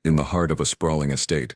In the heart of a sprawling estate,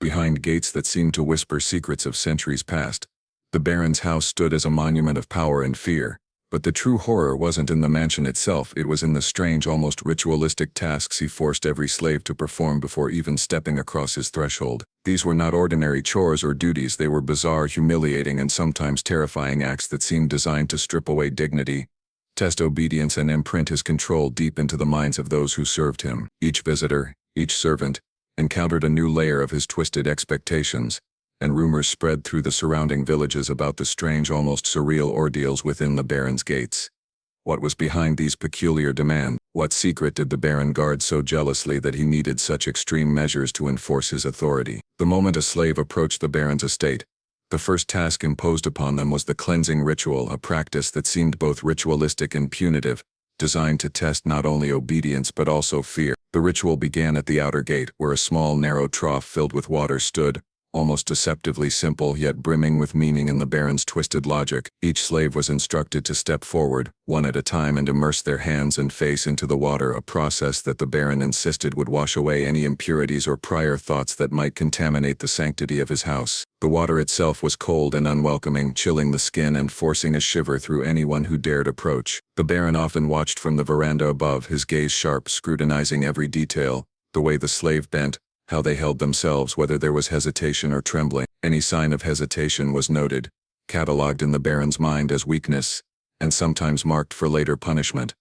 behind gates that seemed to whisper secrets of centuries past, the Baron's house stood as a monument of power and fear. But the true horror wasn't in the mansion itself, it was in the strange, almost ritualistic tasks he forced every slave to perform before even stepping across his threshold. These were not ordinary chores or duties, they were bizarre, humiliating, and sometimes terrifying acts that seemed designed to strip away dignity, test obedience, and imprint his control deep into the minds of those who served him. Each visitor, each servant, encountered a new layer of his twisted expectations, and rumors spread through the surrounding villages about the strange, almost surreal ordeals within the Baron's gates. What was behind these peculiar demands? What secret did the Baron guard so jealously that he needed such extreme measures to enforce his authority? The moment a slave approached the Baron's estate, the first task imposed upon them was the cleansing ritual, a practice that seemed both ritualistic and punitive, designed to test not only obedience but also fear. The ritual began at the outer gate, where a small, narrow trough filled with water stood, almost deceptively simple yet brimming with meaning in the Baron's twisted logic. Each slave was instructed to step forward, one at a time, and immerse their hands and face into the water, a process that the Baron insisted would wash away any impurities or prior thoughts that might contaminate the sanctity of his house. The water itself was cold and unwelcoming, chilling the skin and forcing a shiver through anyone who dared approach. The Baron often watched from the veranda above, his gaze sharp, scrutinizing every detail, the way the slave bent, how they held themselves, whether there was hesitation or trembling. Any sign of hesitation was noted, catalogued in the Baron's mind as weakness, and sometimes marked for later punishment.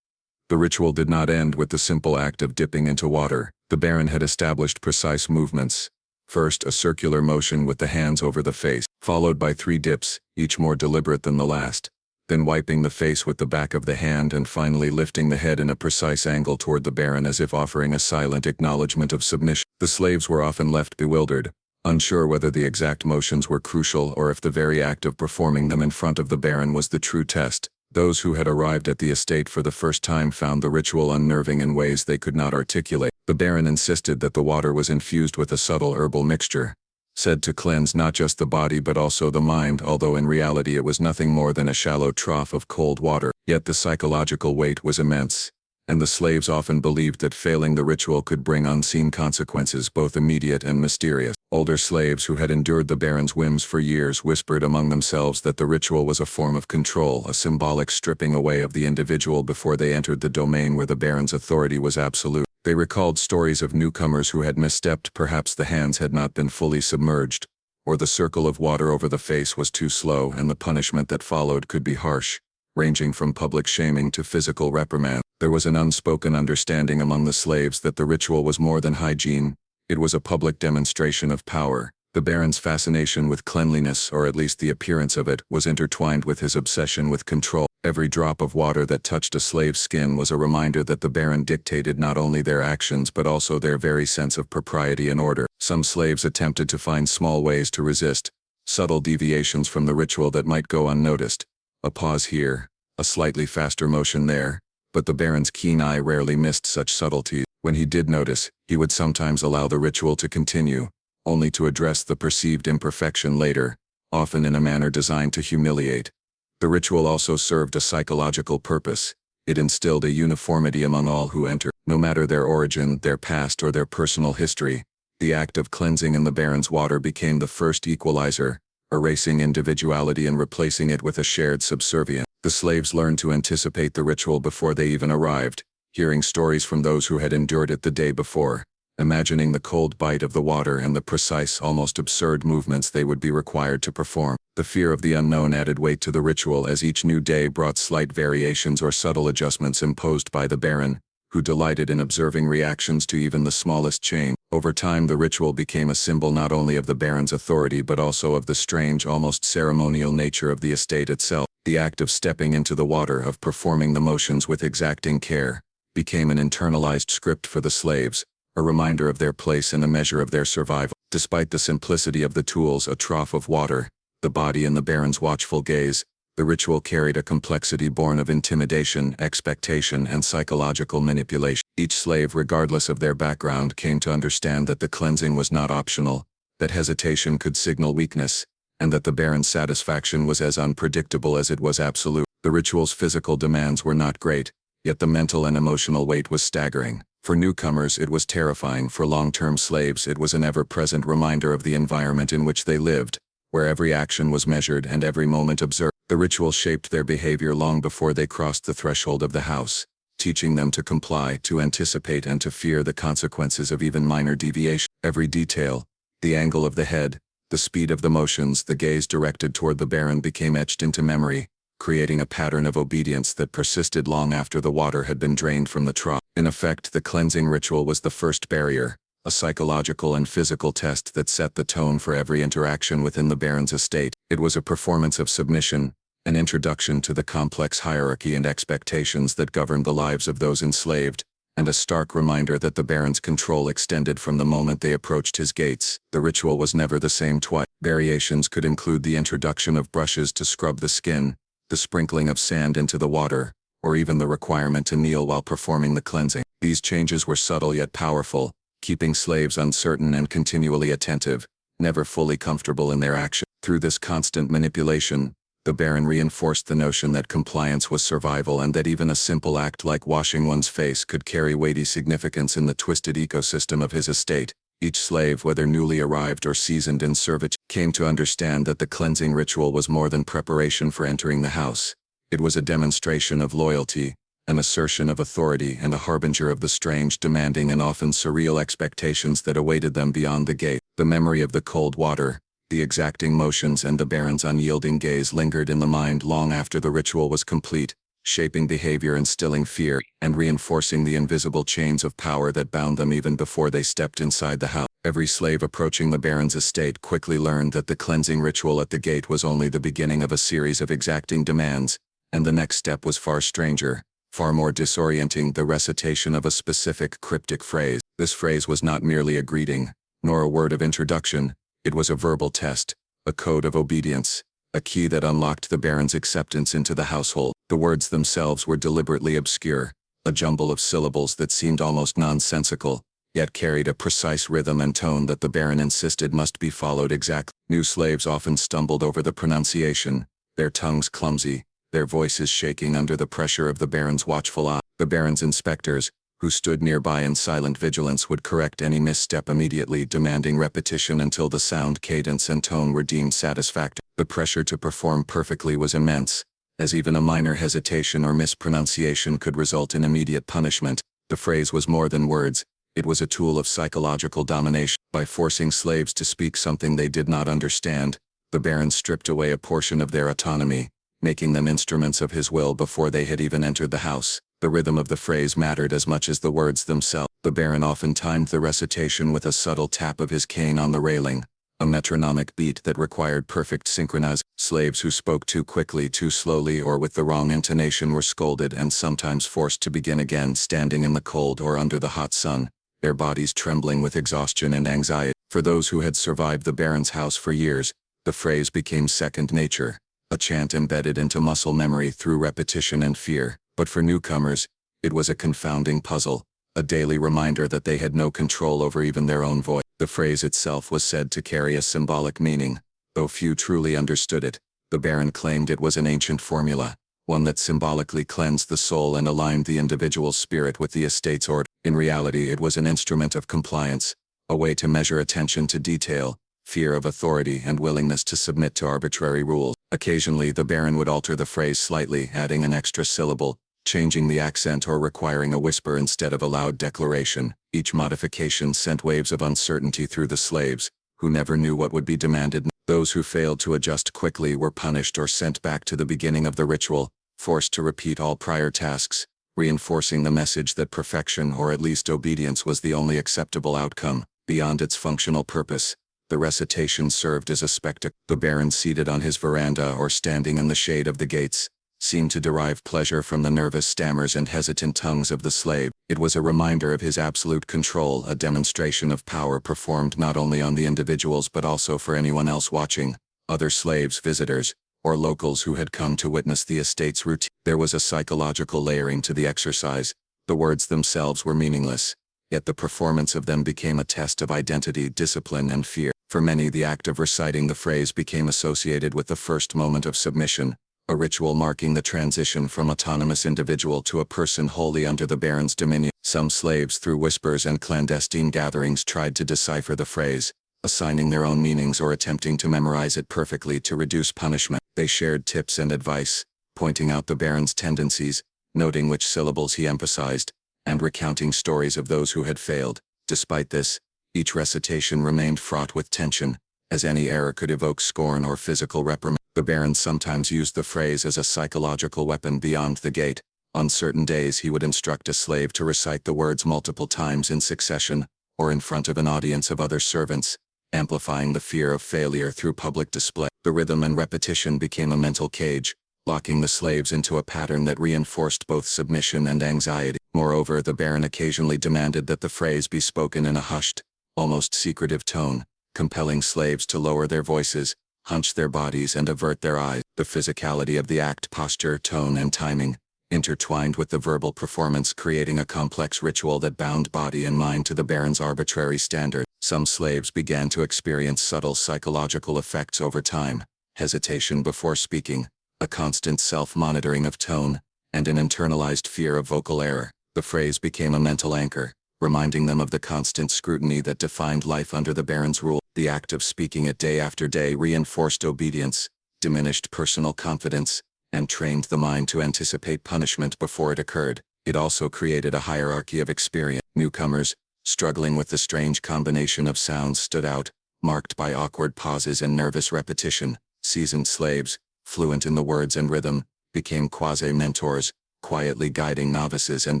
The ritual did not end with the simple act of dipping into water. The Baron had established precise movements. First, a circular motion with the hands over the face, followed by 3 dips, each more deliberate than the last, then wiping the face with the back of the hand, and finally lifting the head in a precise angle toward the Baron as if offering a silent acknowledgement of submission. The slaves were often left bewildered, unsure whether the exact motions were crucial or if the very act of performing them in front of the Baron was the true test. Those who had arrived at the estate for the first time found the ritual unnerving in ways they could not articulate. The Baron insisted that the water was infused with a subtle herbal mixture, said to cleanse not just the body but also the mind, although in reality it was nothing more than a shallow trough of cold water. Yet the psychological weight was immense, and the slaves often believed that failing the ritual could bring unseen consequences, both immediate and mysterious. Older slaves who had endured the Baron's whims for years whispered among themselves that the ritual was a form of control, a symbolic stripping away of the individual before they entered the domain where the Baron's authority was absolute. They recalled stories of newcomers who had misstepped, perhaps the hands had not been fully submerged, or the circle of water over the face was too slow, and the punishment that followed could be harsh, ranging from public shaming to physical reprimand. There was an unspoken understanding among the slaves that the ritual was more than hygiene, it was a public demonstration of power. The Baron's fascination with cleanliness, or at least the appearance of it, was intertwined with his obsession with control. Every drop of water that touched a slave's skin was a reminder that the Baron dictated not only their actions but also their very sense of propriety and order. Some slaves attempted to find small ways to resist, subtle deviations from the ritual that might go unnoticed. A pause here, a slightly faster motion there, but the Baron's keen eye rarely missed such subtleties. When he did notice, he would sometimes allow the ritual to continue, only to address the perceived imperfection later, often in a manner designed to humiliate. The ritual also served a psychological purpose. It instilled a uniformity among all who entered, no matter their origin, their past, or their personal history. The act of cleansing in the Baron's water became the first equalizer, erasing individuality and replacing it with a shared subservience. The slaves learned to anticipate the ritual before they even arrived, hearing stories from those who had endured it the day before, imagining the cold bite of the water and the precise, almost absurd movements they would be required to perform. The fear of the unknown added weight to the ritual as each new day brought slight variations or subtle adjustments imposed by the Baron, who delighted in observing reactions to even the smallest change. Over time, the ritual became a symbol not only of the Baron's authority but also of the strange, almost ceremonial nature of the estate itself. The act of stepping into the water, of performing the motions with exacting care, became an internalized script for the slaves, a reminder of their place and a measure of their survival. Despite the simplicity of the tools, a trough of water, the body, and the Baron's watchful gaze, the ritual carried a complexity born of intimidation, expectation, and psychological manipulation. Each slave, regardless of their background, came to understand that the cleansing was not optional, that hesitation could signal weakness, and that the Baron's satisfaction was as unpredictable as it was absolute. The ritual's physical demands were not great, yet the mental and emotional weight was staggering. For newcomers, it was terrifying. For long-term slaves, it was an ever-present reminder of the environment in which they lived, where every action was measured and every moment observed. The ritual shaped their behavior long before they crossed the threshold of the house, teaching them to comply, to anticipate, and to fear the consequences of even minor deviation. Every detail, the angle of the head, the speed of the motions, the gaze directed toward the Baron became etched into memory, creating a pattern of obedience that persisted long after the water had been drained from the trough. In effect, the cleansing ritual was the first barrier, a psychological and physical test that set the tone for every interaction within the Baron's estate. It was a performance of submission, an introduction to the complex hierarchy and expectations that governed the lives of those enslaved, and a stark reminder that the Baron's control extended from the moment they approached his gates. The ritual was never the same twice. Variations could include the introduction of brushes to scrub the skin, the sprinkling of sand into the water, or even the requirement to kneel while performing the cleansing. These changes were subtle yet powerful, keeping slaves uncertain and continually attentive, never fully comfortable in their action. Through this constant manipulation, the Baron reinforced the notion that compliance was survival and that even a simple act like washing one's face could carry weighty significance in the twisted ecosystem of his estate. Each slave, whether newly arrived or seasoned in servitude, came to understand that the cleansing ritual was more than preparation for entering the house. It was a demonstration of loyalty, an assertion of authority, and a harbinger of the strange, demanding, and often surreal expectations that awaited them beyond the gate. The memory of the cold water, the exacting motions, and the Baron's unyielding gaze lingered in the mind long after the ritual was complete, shaping behavior, instilling fear, and reinforcing the invisible chains of power that bound them even before they stepped inside the house. Every slave approaching the Baron's estate quickly learned that the cleansing ritual at the gate was only the beginning of a series of exacting demands, and the next step was far stranger, far more disorienting: the recitation of a specific cryptic phrase. This phrase was not merely a greeting, nor a word of introduction. It was a verbal test, a code of obedience, a key that unlocked the Baron's acceptance into the household. The words themselves were deliberately obscure, a jumble of syllables that seemed almost nonsensical, yet carried a precise rhythm and tone that the Baron insisted must be followed exactly. New slaves often stumbled over the pronunciation, their tongues clumsy, their voices shaking under the pressure of the Baron's watchful eye. The Baron's inspectors, who stood nearby in silent vigilance, would correct any misstep immediately, demanding repetition until the sound, cadence, and tone were deemed satisfactory. The pressure to perform perfectly was immense, as even a minor hesitation or mispronunciation could result in immediate punishment. The phrase was more than words, it was a tool of psychological domination. By forcing slaves to speak something they did not understand, the Baron stripped away a portion of their autonomy, making them instruments of his will before they had even entered the house. The rhythm of the phrase mattered as much as the words themselves. The Baron often timed the recitation with a subtle tap of his cane on the railing, a metronomic beat that required perfect synchronization. Slaves who spoke too quickly, too slowly, or with the wrong intonation were scolded and sometimes forced to begin again, standing in the cold or under the hot sun, their bodies trembling with exhaustion and anxiety. For those who had survived the Baron's house for years, the phrase became second nature, a chant embedded into muscle memory through repetition and fear. But for newcomers, it was a confounding puzzle, a daily reminder that they had no control over even their own voice. The phrase itself was said to carry a symbolic meaning, though few truly understood it. The Baron claimed it was an ancient formula, one that symbolically cleansed the soul and aligned the individual's spirit with the estate's order. In reality, it was an instrument of compliance, a way to measure attention to detail, fear of authority, and willingness to submit to arbitrary rules. Occasionally, the Baron would alter the phrase slightly, adding an extra syllable, changing the accent, or requiring a whisper instead of a loud declaration. Each modification sent waves of uncertainty through the slaves, who never knew what would be demanded. Those who failed to adjust quickly were punished or sent back to the beginning of the ritual, forced to repeat all prior tasks, reinforcing the message that perfection, or at least obedience, was the only acceptable outcome. Beyond its functional purpose, the recitation served as a spectacle. The Baron, seated on his veranda or standing in the shade of the gates, seemed to derive pleasure from the nervous stammers and hesitant tongues of the slave. It was a reminder of his absolute control, a demonstration of power performed not only on the individuals but also for anyone else watching, other slaves, visitors, or locals who had come to witness the estate's routine. There was a psychological layering to the exercise. The words themselves were meaningless, yet the performance of them became a test of identity, discipline, and fear. For many, the act of reciting the phrase became associated with the first moment of submission, a ritual marking the transition from autonomous individual to a person wholly under the Baron's dominion. Some slaves, through whispers and clandestine gatherings, tried to decipher the phrase, assigning their own meanings or attempting to memorize it perfectly to reduce punishment. They shared tips and advice, pointing out the Baron's tendencies, noting which syllables he emphasized, and recounting stories of those who had failed. Despite this, each recitation remained fraught with tension, as any error could evoke scorn or physical reprimand. The Baron sometimes used the phrase as a psychological weapon beyond the gate. On certain days he would instruct a slave to recite the words multiple times in succession, or in front of an audience of other servants, amplifying the fear of failure through public display. The rhythm and repetition became a mental cage, locking the slaves into a pattern that reinforced both submission and anxiety. Moreover, the Baron occasionally demanded that the phrase be spoken in a hushed, almost secretive tone, compelling slaves to lower their voices, hunch their bodies and avert their eyes. The physicality of the act, posture, tone and timing, intertwined with the verbal performance, creating a complex ritual that bound body and mind to the Baron's arbitrary standard. Some slaves began to experience subtle psychological effects over time: hesitation before speaking, a constant self-monitoring of tone, and an internalized fear of vocal error. The phrase became a mental anchor, reminding them of the constant scrutiny that defined life under the Baron's rule. The act of speaking it day after day reinforced obedience, diminished personal confidence, and trained the mind to anticipate punishment before it occurred. It also created a hierarchy of experience. Newcomers, struggling with the strange combination of sounds, stood out, marked by awkward pauses and nervous repetition. Seasoned slaves, fluent in the words and rhythm, became quasi-mentors, quietly guiding novices and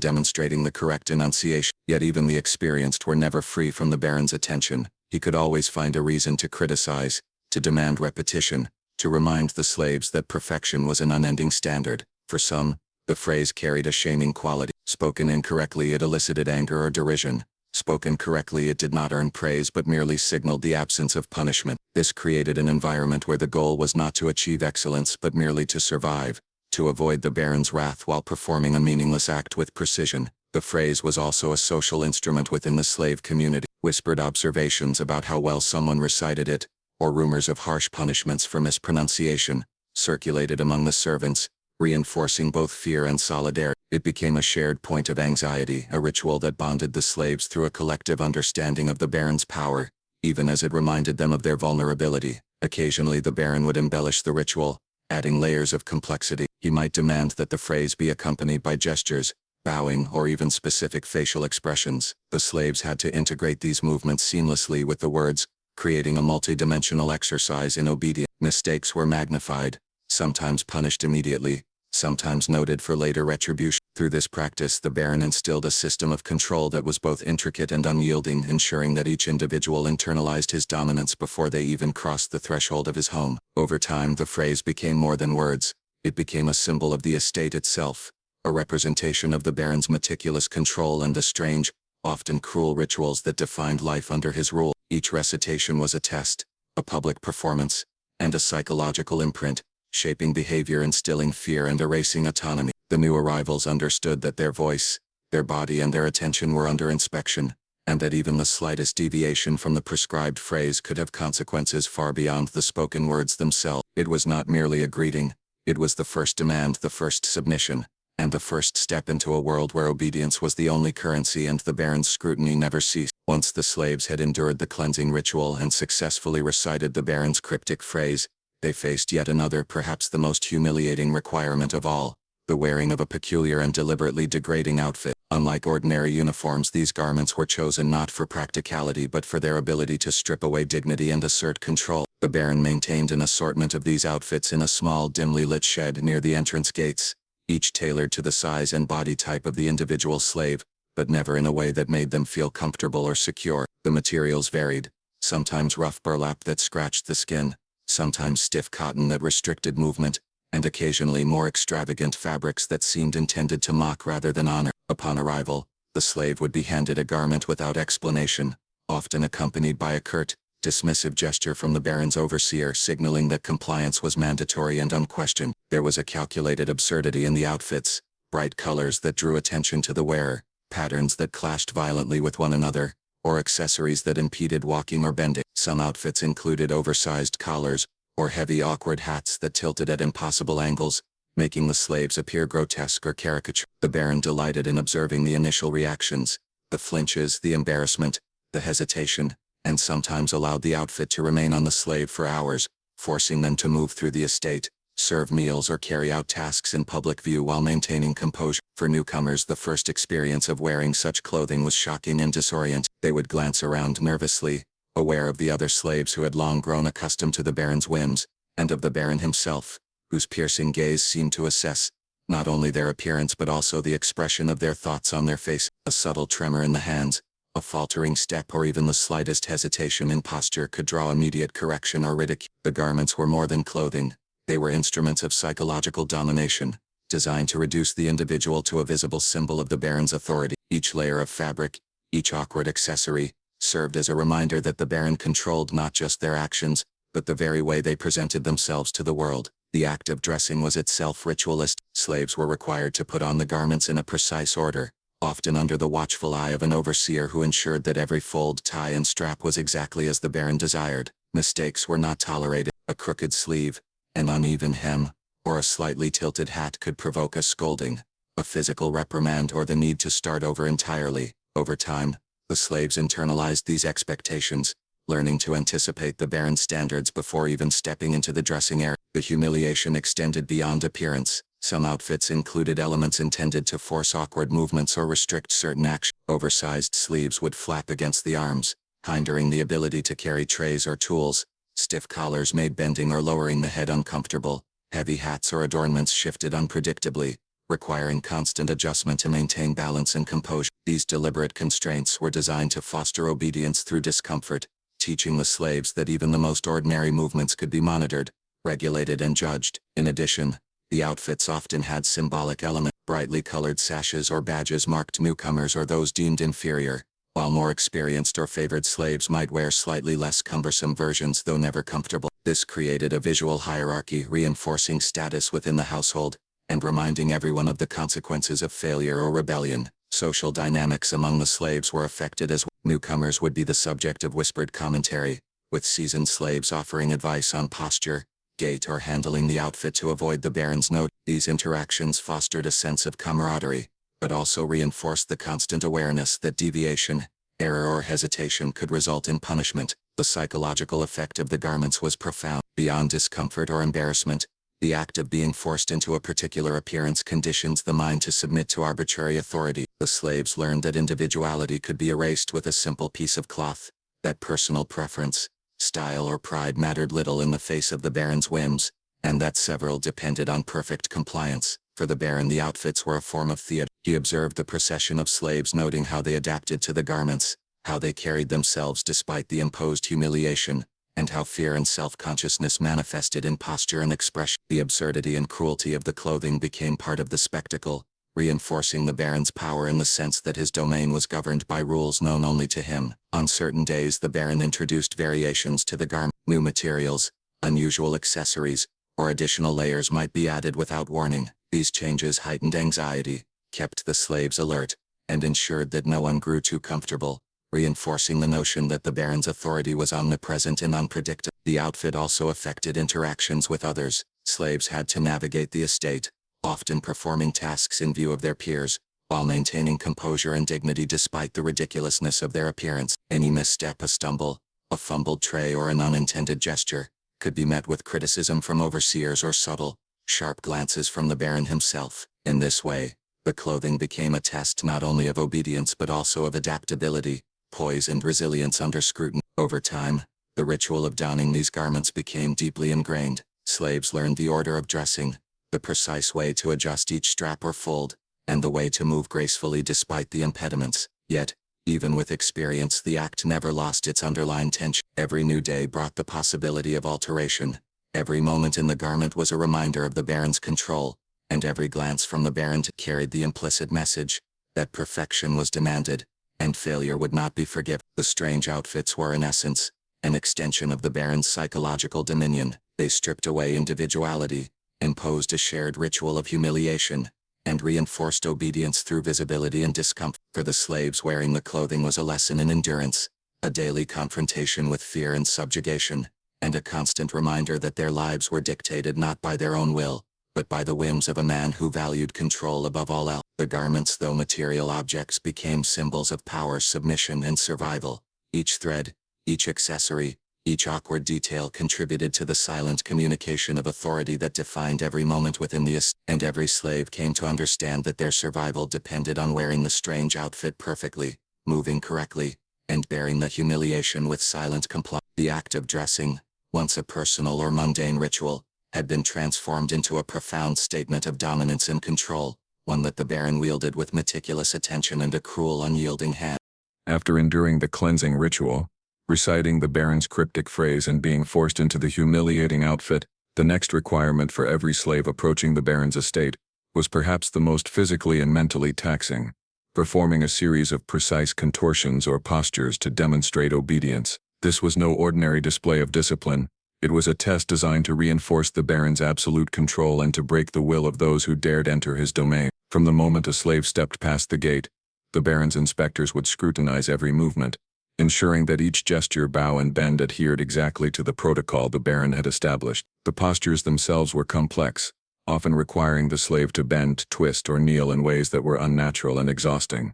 demonstrating the correct enunciation. Yet even the experienced were never free from the Baron's attention. He could always find a reason to criticize, to demand repetition, to remind the slaves that perfection was an unending standard. For some, the phrase carried a shaming quality. Spoken incorrectly, it elicited anger or derision. Spoken correctly, it did not earn praise but merely signaled the absence of punishment. This created an environment where the goal was not to achieve excellence but merely to survive, to avoid the Baron's wrath while performing a meaningless act with precision. The phrase was also a social instrument within the slave community. Whispered observations about how well someone recited it, or rumors of harsh punishments for mispronunciation, circulated among the servants, reinforcing both fear and solidarity. It became a shared point of anxiety, a ritual that bonded the slaves through a collective understanding of the Baron's power, even as it reminded them of their vulnerability. Occasionally the Baron would embellish the ritual, adding layers of complexity. He might demand that the phrase be accompanied by gestures, bowing, or even specific facial expressions. The slaves had to integrate these movements seamlessly with the words, creating a multi-dimensional exercise in obedience. Mistakes were magnified, sometimes punished immediately, sometimes noted for later retribution. Through this practice, the Baron instilled a system of control that was both intricate and unyielding, ensuring that each individual internalized his dominance before they even crossed the threshold of his home. Over time, the phrase became more than words. It became a symbol of the estate itself, a representation of the Baron's meticulous control and the strange, often cruel rituals that defined life under his rule. Each recitation was a test, a public performance, and a psychological imprint, shaping behavior, instilling fear, and erasing autonomy. The new arrivals understood that their voice, their body, and their attention were under inspection, and that even the slightest deviation from the prescribed phrase could have consequences far beyond the spoken words themselves. It was not merely a greeting, it was the first demand, the first submission, and the first step into a world where obedience was the only currency and the Baron's scrutiny never ceased. Once the slaves had endured the cleansing ritual and successfully recited the Baron's cryptic phrase, they faced yet another, perhaps the most humiliating requirement of all: the wearing of a peculiar and deliberately degrading outfit. Unlike ordinary uniforms, these garments were chosen not for practicality but for their ability to strip away dignity and assert control. The Baron maintained an assortment of these outfits in a small, dimly lit shed near the entrance gates, each tailored to the size and body type of the individual slave, but never in a way that made them feel comfortable or secure. The materials varied, sometimes rough burlap that scratched the skin, sometimes stiff cotton that restricted movement, and occasionally more extravagant fabrics that seemed intended to mock rather than honor. Upon arrival, the slave would be handed a garment without explanation, often accompanied by a curt, dismissive gesture from the Baron's overseer signaling that compliance was mandatory and unquestioned. There was a calculated absurdity in the outfits: bright colors that drew attention to the wearer, patterns that clashed violently with one another, or accessories that impeded walking or bending. Some outfits included oversized collars, or heavy awkward hats that tilted at impossible angles, making the slaves appear grotesque or caricature. The Baron delighted in observing the initial reactions, the flinches, the embarrassment, the hesitation, and sometimes allowed the outfit to remain on the slave for hours, forcing them to move through the estate, serve meals or carry out tasks in public view while maintaining composure. For newcomers, the first experience of wearing such clothing was shocking and disorienting. They would glance around nervously, aware of the other slaves who had long grown accustomed to the Baron's whims, and of the Baron himself, whose piercing gaze seemed to assess not only their appearance but also the expression of their thoughts on their face. A subtle tremor in the hands, a faltering step, or even the slightest hesitation in posture could draw immediate correction or ridicule. The garments were more than clothing. They were instruments of psychological domination, designed to reduce the individual to a visible symbol of the Baron's authority. Each layer of fabric, each awkward accessory, served as a reminder that the Baron controlled not just their actions, but the very way they presented themselves to the world. The act of dressing was itself ritualist. Slaves were required to put on the garments in a precise order, often under the watchful eye of an overseer who ensured that every fold, tie, and strap was exactly as the Baron desired. Mistakes were not tolerated. A crooked sleeve, an uneven hem, or a slightly tilted hat could provoke a scolding, a physical reprimand, or the need to start over entirely. Over time, the slaves internalized these expectations, learning to anticipate the Baron's standards before even stepping into the dressing area. The humiliation extended beyond appearance. Some outfits included elements intended to force awkward movements or restrict certain actions. Oversized sleeves would flap against the arms, hindering the ability to carry trays or tools. Stiff collars made bending or lowering the head uncomfortable. Heavy hats or adornments shifted unpredictably, requiring constant adjustment to maintain balance and composure. These deliberate constraints were designed to foster obedience through discomfort, teaching the slaves that even the most ordinary movements could be monitored, regulated, and judged. In addition, the outfits often had symbolic elements. Brightly colored sashes or badges marked newcomers or those deemed inferior, while more experienced or favored slaves might wear slightly less cumbersome versions, though never comfortable. This created a visual hierarchy, reinforcing status within the household, and reminding everyone of the consequences of failure or rebellion. Social dynamics among the slaves were affected as well. Newcomers would be the subject of whispered commentary, with seasoned slaves offering advice on posture, gait, or handling the outfit to avoid the Baron's note. These interactions fostered a sense of camaraderie, but also reinforced the constant awareness that deviation, error, or hesitation could result in punishment. The psychological effect of the garments was profound. Beyond discomfort or embarrassment, the act of being forced into a particular appearance conditions the mind to submit to arbitrary authority. The slaves learned that individuality could be erased with a simple piece of cloth, that personal preference, style, or pride mattered little in the face of the Baron's whims, and that several depended on perfect compliance. For the Baron, the outfits were a form of theater. He observed the procession of slaves, noting how they adapted to the garments, how they carried themselves despite the imposed humiliation, and how fear and self-consciousness manifested in posture and expression. The absurdity and cruelty of the clothing became part of the spectacle, reinforcing the Baron's power in the sense that his domain was governed by rules known only to him. On certain days, the Baron introduced variations to the garment. New materials, unusual accessories, or additional layers might be added without warning. These changes heightened anxiety, kept the slaves alert, and ensured that no one grew too comfortable, reinforcing the notion that the Baron's authority was omnipresent and unpredictable. The outfit also affected interactions with others. Slaves had to navigate the estate, often performing tasks in view of their peers, while maintaining composure and dignity despite the ridiculousness of their appearance. Any misstep, a stumble, a fumbled tray, or an unintended gesture, could be met with criticism from overseers or subtle, sharp glances from the Baron himself. In this way, the clothing became a test not only of obedience but also of adaptability, poise, and resilience under scrutiny. Over time, the ritual of donning these garments became deeply ingrained. Slaves learned the order of dressing, the precise way to adjust each strap or fold, and the way to move gracefully despite the impediments. Yet, even with experience, the act never lost its underlying tension. Every new day brought the possibility of alteration. Every moment in the garment was a reminder of the Baron's control, and every glance from the Baron carried the implicit message that perfection was demanded, and failure would not be forgiven. The strange outfits were, in essence, an extension of the Baron's psychological dominion. They stripped away individuality, imposed a shared ritual of humiliation, and reinforced obedience through visibility and discomfort. For the slaves, wearing the clothing was a lesson in endurance, a daily confrontation with fear and subjugation, and a constant reminder that their lives were dictated not by their own will, but by the whims of a man who valued control above all else. The garments, though material objects, became symbols of power, submission, and survival. Each thread, each accessory, each awkward detail contributed to the silent communication of authority that defined every moment within the estate, and every slave came to understand that their survival depended on wearing the strange outfit perfectly, moving correctly, and bearing the humiliation with silent compliance. The act of dressing, once a personal or mundane ritual, had been transformed into a profound statement of dominance and control, one that the Baron wielded with meticulous attention and a cruel, unyielding hand. After enduring the cleansing ritual, reciting the Baron's cryptic phrase and being forced into the humiliating outfit, the next requirement for every slave approaching the Baron's estate was perhaps the most physically and mentally taxing, performing a series of precise contortions or postures to demonstrate obedience. This was no ordinary display of discipline. It was a test designed to reinforce the Baron's absolute control and to break the will of those who dared enter his domain. From the moment a slave stepped past the gate, the Baron's inspectors would scrutinize every movement, ensuring that each gesture, bow, and bend adhered exactly to the protocol the Baron had established. The postures themselves were complex, often requiring the slave to bend, twist, or kneel in ways that were unnatural and exhausting.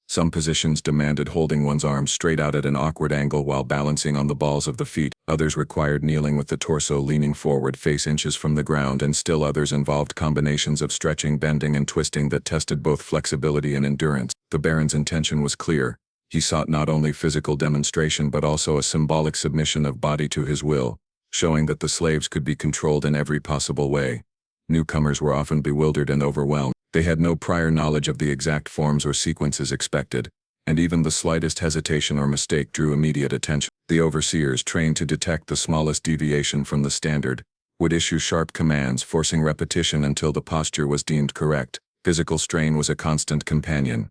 Some positions demanded holding one's arms straight out at an awkward angle while balancing on the balls of the feet. Others required kneeling with the torso leaning forward face inches from the ground, and still others involved combinations of stretching, bending, and twisting that tested both flexibility and endurance. The Baron's intention was clear. He sought not only physical demonstration but also a symbolic submission of body to his will, showing that the slaves could be controlled in every possible way. Newcomers were often bewildered and overwhelmed. They had no prior knowledge of the exact forms or sequences expected, and even the slightest hesitation or mistake drew immediate attention. The overseers, trained to detect the smallest deviation from the standard, would issue sharp commands, forcing repetition until the posture was deemed correct. Physical strain was a constant companion.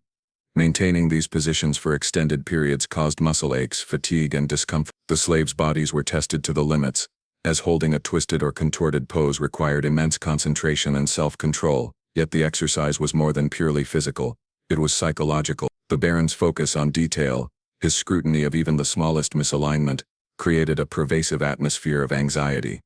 Maintaining these positions for extended periods caused muscle aches, fatigue, and discomfort. The slaves' bodies were tested to the limits, as holding a twisted or contorted pose required immense concentration and self-control. Yet the exercise was more than purely physical. It was psychological. The Baron's focus on detail, his scrutiny of even the smallest misalignment, created a pervasive atmosphere of anxiety.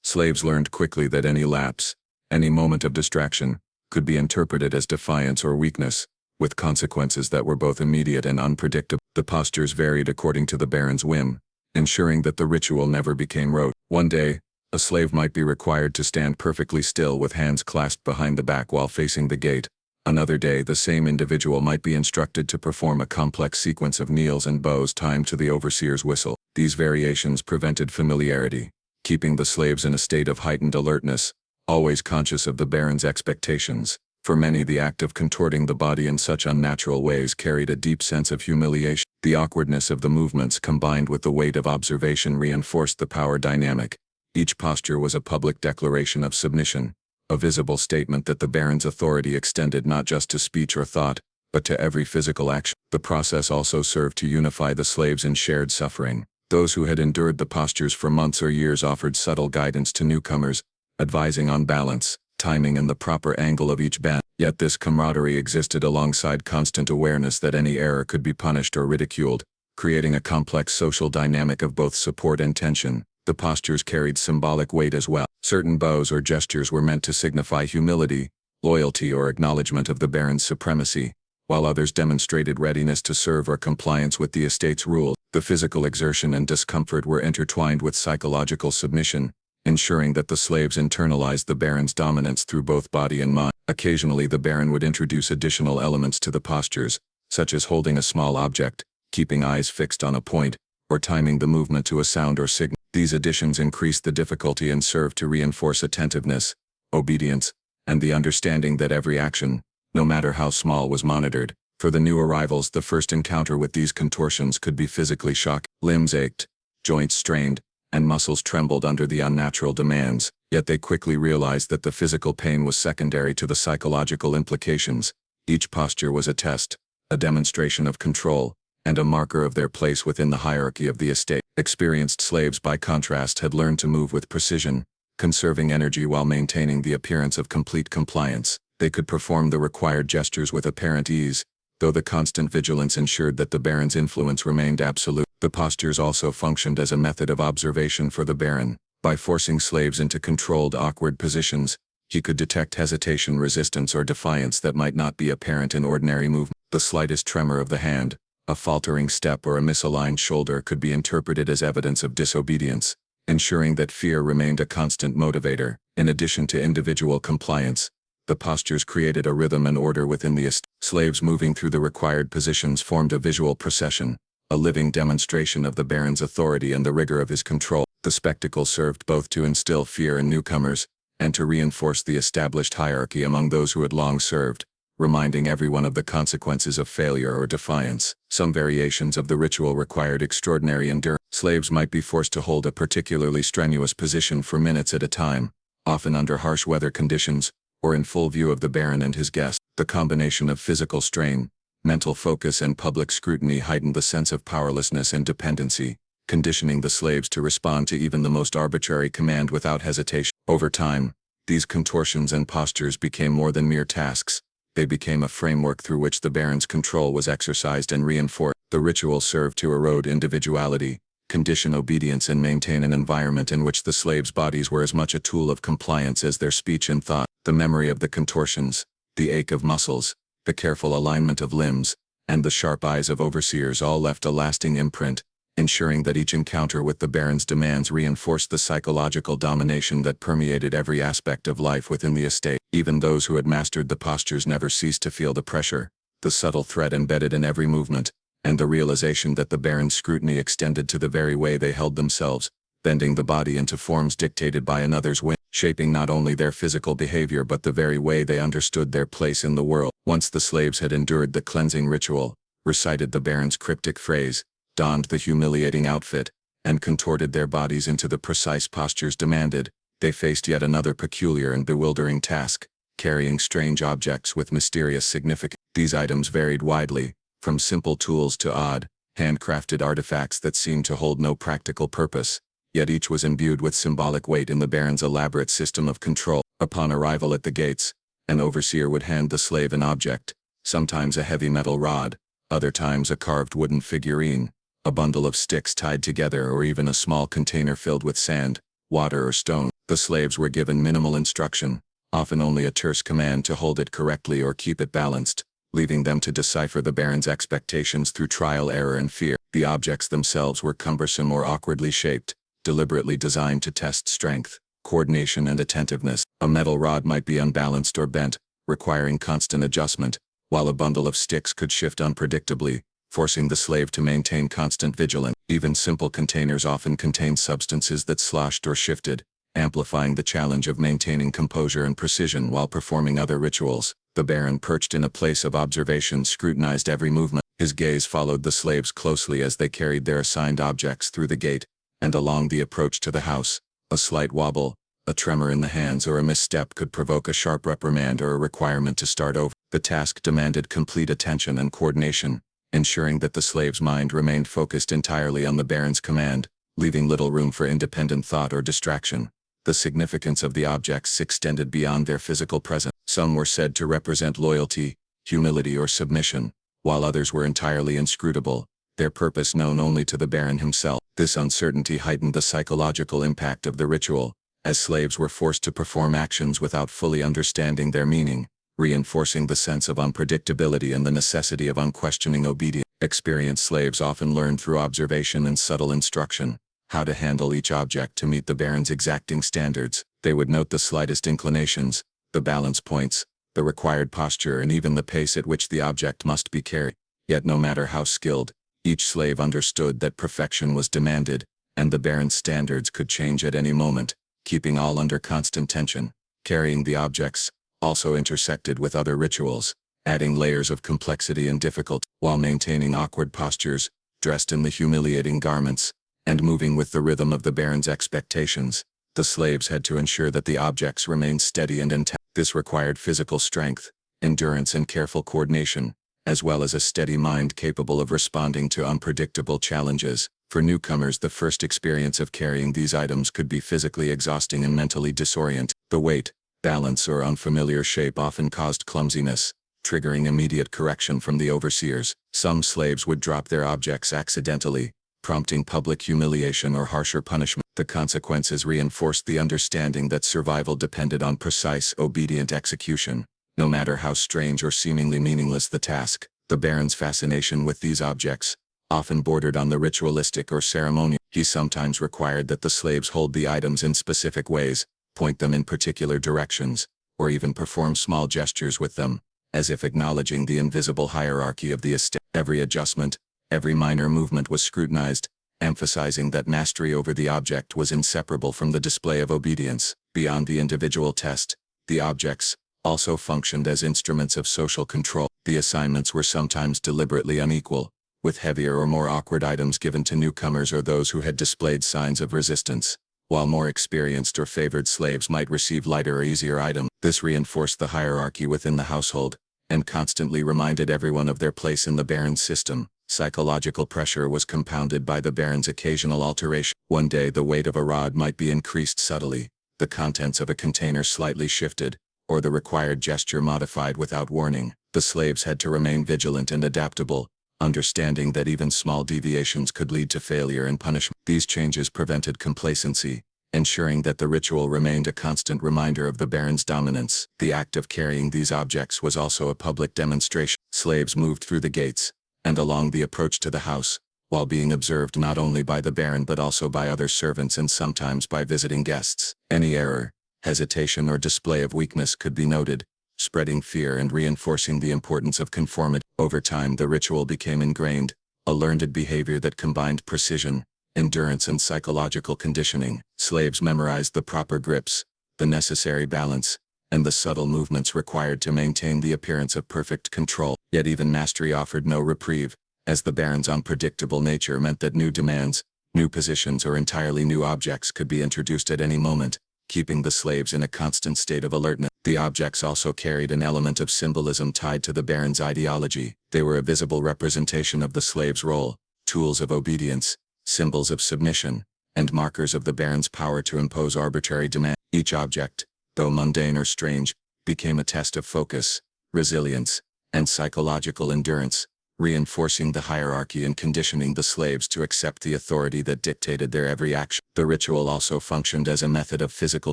Slaves learned quickly that any lapse, any moment of distraction, could be interpreted as defiance or weakness, with consequences that were both immediate and unpredictable. The postures varied according to the Baron's whim, ensuring that the ritual never became rote. One day, a slave might be required to stand perfectly still with hands clasped behind the back while facing the gate. Another day, the same individual might be instructed to perform a complex sequence of kneels and bows timed to the overseer's whistle. These variations prevented familiarity, keeping the slaves in a state of heightened alertness, always conscious of the Baron's expectations. For many, the act of contorting the body in such unnatural ways carried a deep sense of humiliation. The awkwardness of the movements combined with the weight of observation reinforced the power dynamic. Each posture was a public declaration of submission, a visible statement that the Baron's authority extended not just to speech or thought, but to every physical action. The process also served to unify the slaves in shared suffering. Those who had endured the postures for months or years offered subtle guidance to newcomers, advising on balance, timing, and the proper angle of each bend. Yet this camaraderie existed alongside constant awareness that any error could be punished or ridiculed, creating a complex social dynamic of both support and tension. The postures carried symbolic weight as well. Certain bows or gestures were meant to signify humility, loyalty, or acknowledgement of the Baron's supremacy, while others demonstrated readiness to serve or compliance with the estate's rules. The physical exertion and discomfort were intertwined with psychological submission, ensuring that the slaves internalized the Baron's dominance through both body and mind. Occasionally, the Baron would introduce additional elements to the postures, such as holding a small object, keeping eyes fixed on a point, or timing the movement to a sound or signal. These additions increased the difficulty and served to reinforce attentiveness, obedience, and the understanding that every action, no matter how small, was monitored. For the new arrivals, the first encounter with these contortions could be physically shocking. Limbs ached, joints strained, and muscles trembled under the unnatural demands, yet they quickly realized that the physical pain was secondary to the psychological implications. Each posture was a test, a demonstration of control, and a marker of their place within the hierarchy of the estate. Experienced slaves, by contrast, had learned to move with precision, conserving energy while maintaining the appearance of complete compliance. They could perform the required gestures with apparent ease, though the constant vigilance ensured that the Baron's influence remained absolute. The postures also functioned as a method of observation for the Baron. By forcing slaves into controlled, awkward positions, he could detect hesitation, resistance, or defiance that might not be apparent in ordinary movement. The slightest tremor of the hand, a faltering step, or a misaligned shoulder could be interpreted as evidence of disobedience, ensuring that fear remained a constant motivator. In addition to individual compliance, the postures created a rhythm and order within the estate. Slaves moving through the required positions formed a visual procession, a living demonstration of the Baron's authority and the rigor of his control. The spectacle served both to instill fear in newcomers and to reinforce the established hierarchy among those who had long served, reminding everyone of the consequences of failure or defiance. Some variations of the ritual required extraordinary endurance. Slaves might be forced to hold a particularly strenuous position for minutes at a time, often under harsh weather conditions, or in full view of the Baron and his guests. The combination of physical strain, mental focus, and public scrutiny heightened the sense of powerlessness and dependency, conditioning the slaves to respond to even the most arbitrary command without hesitation. Over time, these contortions and postures became more than mere tasks. They became a framework through which the Baron's control was exercised and reinforced. The ritual served to erode individuality, condition obedience, and maintain an environment in which the slaves' bodies were as much a tool of compliance as their speech and thought. The memory of the contortions, the ache of muscles, the careful alignment of limbs, and the sharp eyes of overseers all left a lasting imprint, ensuring that each encounter with the Baron's demands reinforced the psychological domination that permeated every aspect of life within the estate. Even those who had mastered the postures never ceased to feel the pressure, the subtle threat embedded in every movement, and the realization that the Baron's scrutiny extended to the very way they held themselves, bending the body into forms dictated by another's whim, shaping not only their physical behavior but the very way they understood their place in the world. Once the slaves had endured the cleansing ritual, recited the Baron's cryptic phrase, donned the humiliating outfit, and contorted their bodies into the precise postures demanded, they faced yet another peculiar and bewildering task, carrying strange objects with mysterious significance. These items varied widely, from simple tools to odd, handcrafted artifacts that seemed to hold no practical purpose, yet each was imbued with symbolic weight in the Baron's elaborate system of control. Upon arrival at the gates, an overseer would hand the slave an object, sometimes a heavy metal rod, other times a carved wooden figurine, a bundle of sticks tied together, or even a small container filled with sand, water, or stone. The slaves were given minimal instruction, often only a terse command to hold it correctly or keep it balanced, leaving them to decipher the Baron's expectations through trial, error, and fear. The objects themselves were cumbersome or awkwardly shaped, deliberately designed to test strength, coordination, and attentiveness. A metal rod might be unbalanced or bent, requiring constant adjustment, while a bundle of sticks could shift unpredictably, forcing the slave to maintain constant vigilance. Even simple containers often contained substances that sloshed or shifted, amplifying the challenge of maintaining composure and precision while performing other rituals. The Baron, perched in a place of observation, scrutinized every movement. His gaze followed the slaves closely as they carried their assigned objects through the gate and along the approach to the house. A slight wobble, a tremor in the hands, or a misstep could provoke a sharp reprimand or a requirement to start over. The task demanded complete attention and coordination, ensuring that the slave's mind remained focused entirely on the Baron's command, leaving little room for independent thought or distraction. The significance of the objects extended beyond their physical presence. Some were said to represent loyalty, humility, or submission, while others were entirely inscrutable, their purpose known only to the Baron himself. This uncertainty heightened the psychological impact of the ritual, as slaves were forced to perform actions without fully understanding their meaning, reinforcing the sense of unpredictability and the necessity of unquestioning obedience. Experienced slaves often learned through observation and subtle instruction how to handle each object to meet the Baron's exacting standards. They would note the slightest inclinations, the balance points, the required posture, and even the pace at which the object must be carried. Yet no matter how skilled, each slave understood that perfection was demanded, and the Baron's standards could change at any moment, keeping all under constant tension. Carrying the objects also intersected with other rituals, adding layers of complexity and difficulty. While maintaining awkward postures, dressed in the humiliating garments, and moving with the rhythm of the Baron's expectations, the slaves had to ensure that the objects remained steady and intact. This required physical strength, endurance, and careful coordination, as well as a steady mind capable of responding to unpredictable challenges. For newcomers, the first experience of carrying these items could be physically exhausting and mentally disorienting. The weight, balance, or unfamiliar shape often caused clumsiness, triggering immediate correction from the overseers. Some slaves would drop their objects accidentally, prompting public humiliation or harsher punishment. The consequences reinforced the understanding that survival depended on precise, obedient execution, no matter how strange or seemingly meaningless the task. The Baron's fascination with these objects often bordered on the ritualistic or ceremonial. He sometimes required that the slaves hold the items in specific ways, point them in particular directions, or even perform small gestures with them, as if acknowledging the invisible hierarchy of the estate. Every adjustment, every minor movement was scrutinized, emphasizing that mastery over the object was inseparable from the display of obedience. Beyond the individual test, the objects also functioned as instruments of social control. The assignments were sometimes deliberately unequal, with heavier or more awkward items given to newcomers or those who had displayed signs of resistance, while more experienced or favored slaves might receive lighter or easier items. This reinforced the hierarchy within the household, and constantly reminded everyone of their place in the Baron's system. Psychological pressure was compounded by the Baron's occasional alteration. One day the weight of a rod might be increased subtly, the contents of a container slightly shifted, or the required gesture modified without warning. The slaves had to remain vigilant and adaptable, understanding that even small deviations could lead to failure and punishment. These changes prevented complacency, ensuring that the ritual remained a constant reminder of the Baron's dominance. The act of carrying these objects was also a public demonstration. Slaves moved through the gates and along the approach to the house, while being observed not only by the Baron but also by other servants and sometimes by visiting guests. Any error, hesitation or display of weakness could be noted, spreading fear and reinforcing the importance of conformity. Over time the ritual became ingrained, a learned behavior that combined precision, endurance and psychological conditioning. Slaves memorized the proper grips, the necessary balance, and the subtle movements required to maintain the appearance of perfect control. Yet even mastery offered no reprieve, as the Baron's unpredictable nature meant that new demands, new positions or entirely new objects could be introduced at any moment, keeping the slaves in a constant state of alertness. The objects also carried an element of symbolism tied to the Baron's ideology. They were a visible representation of the slave's role, tools of obedience, symbols of submission, and markers of the Baron's power to impose arbitrary demands. Each object, though mundane or strange, became a test of focus, resilience, and psychological endurance, reinforcing the hierarchy and conditioning the slaves to accept the authority that dictated their every action. The ritual also functioned as a method of physical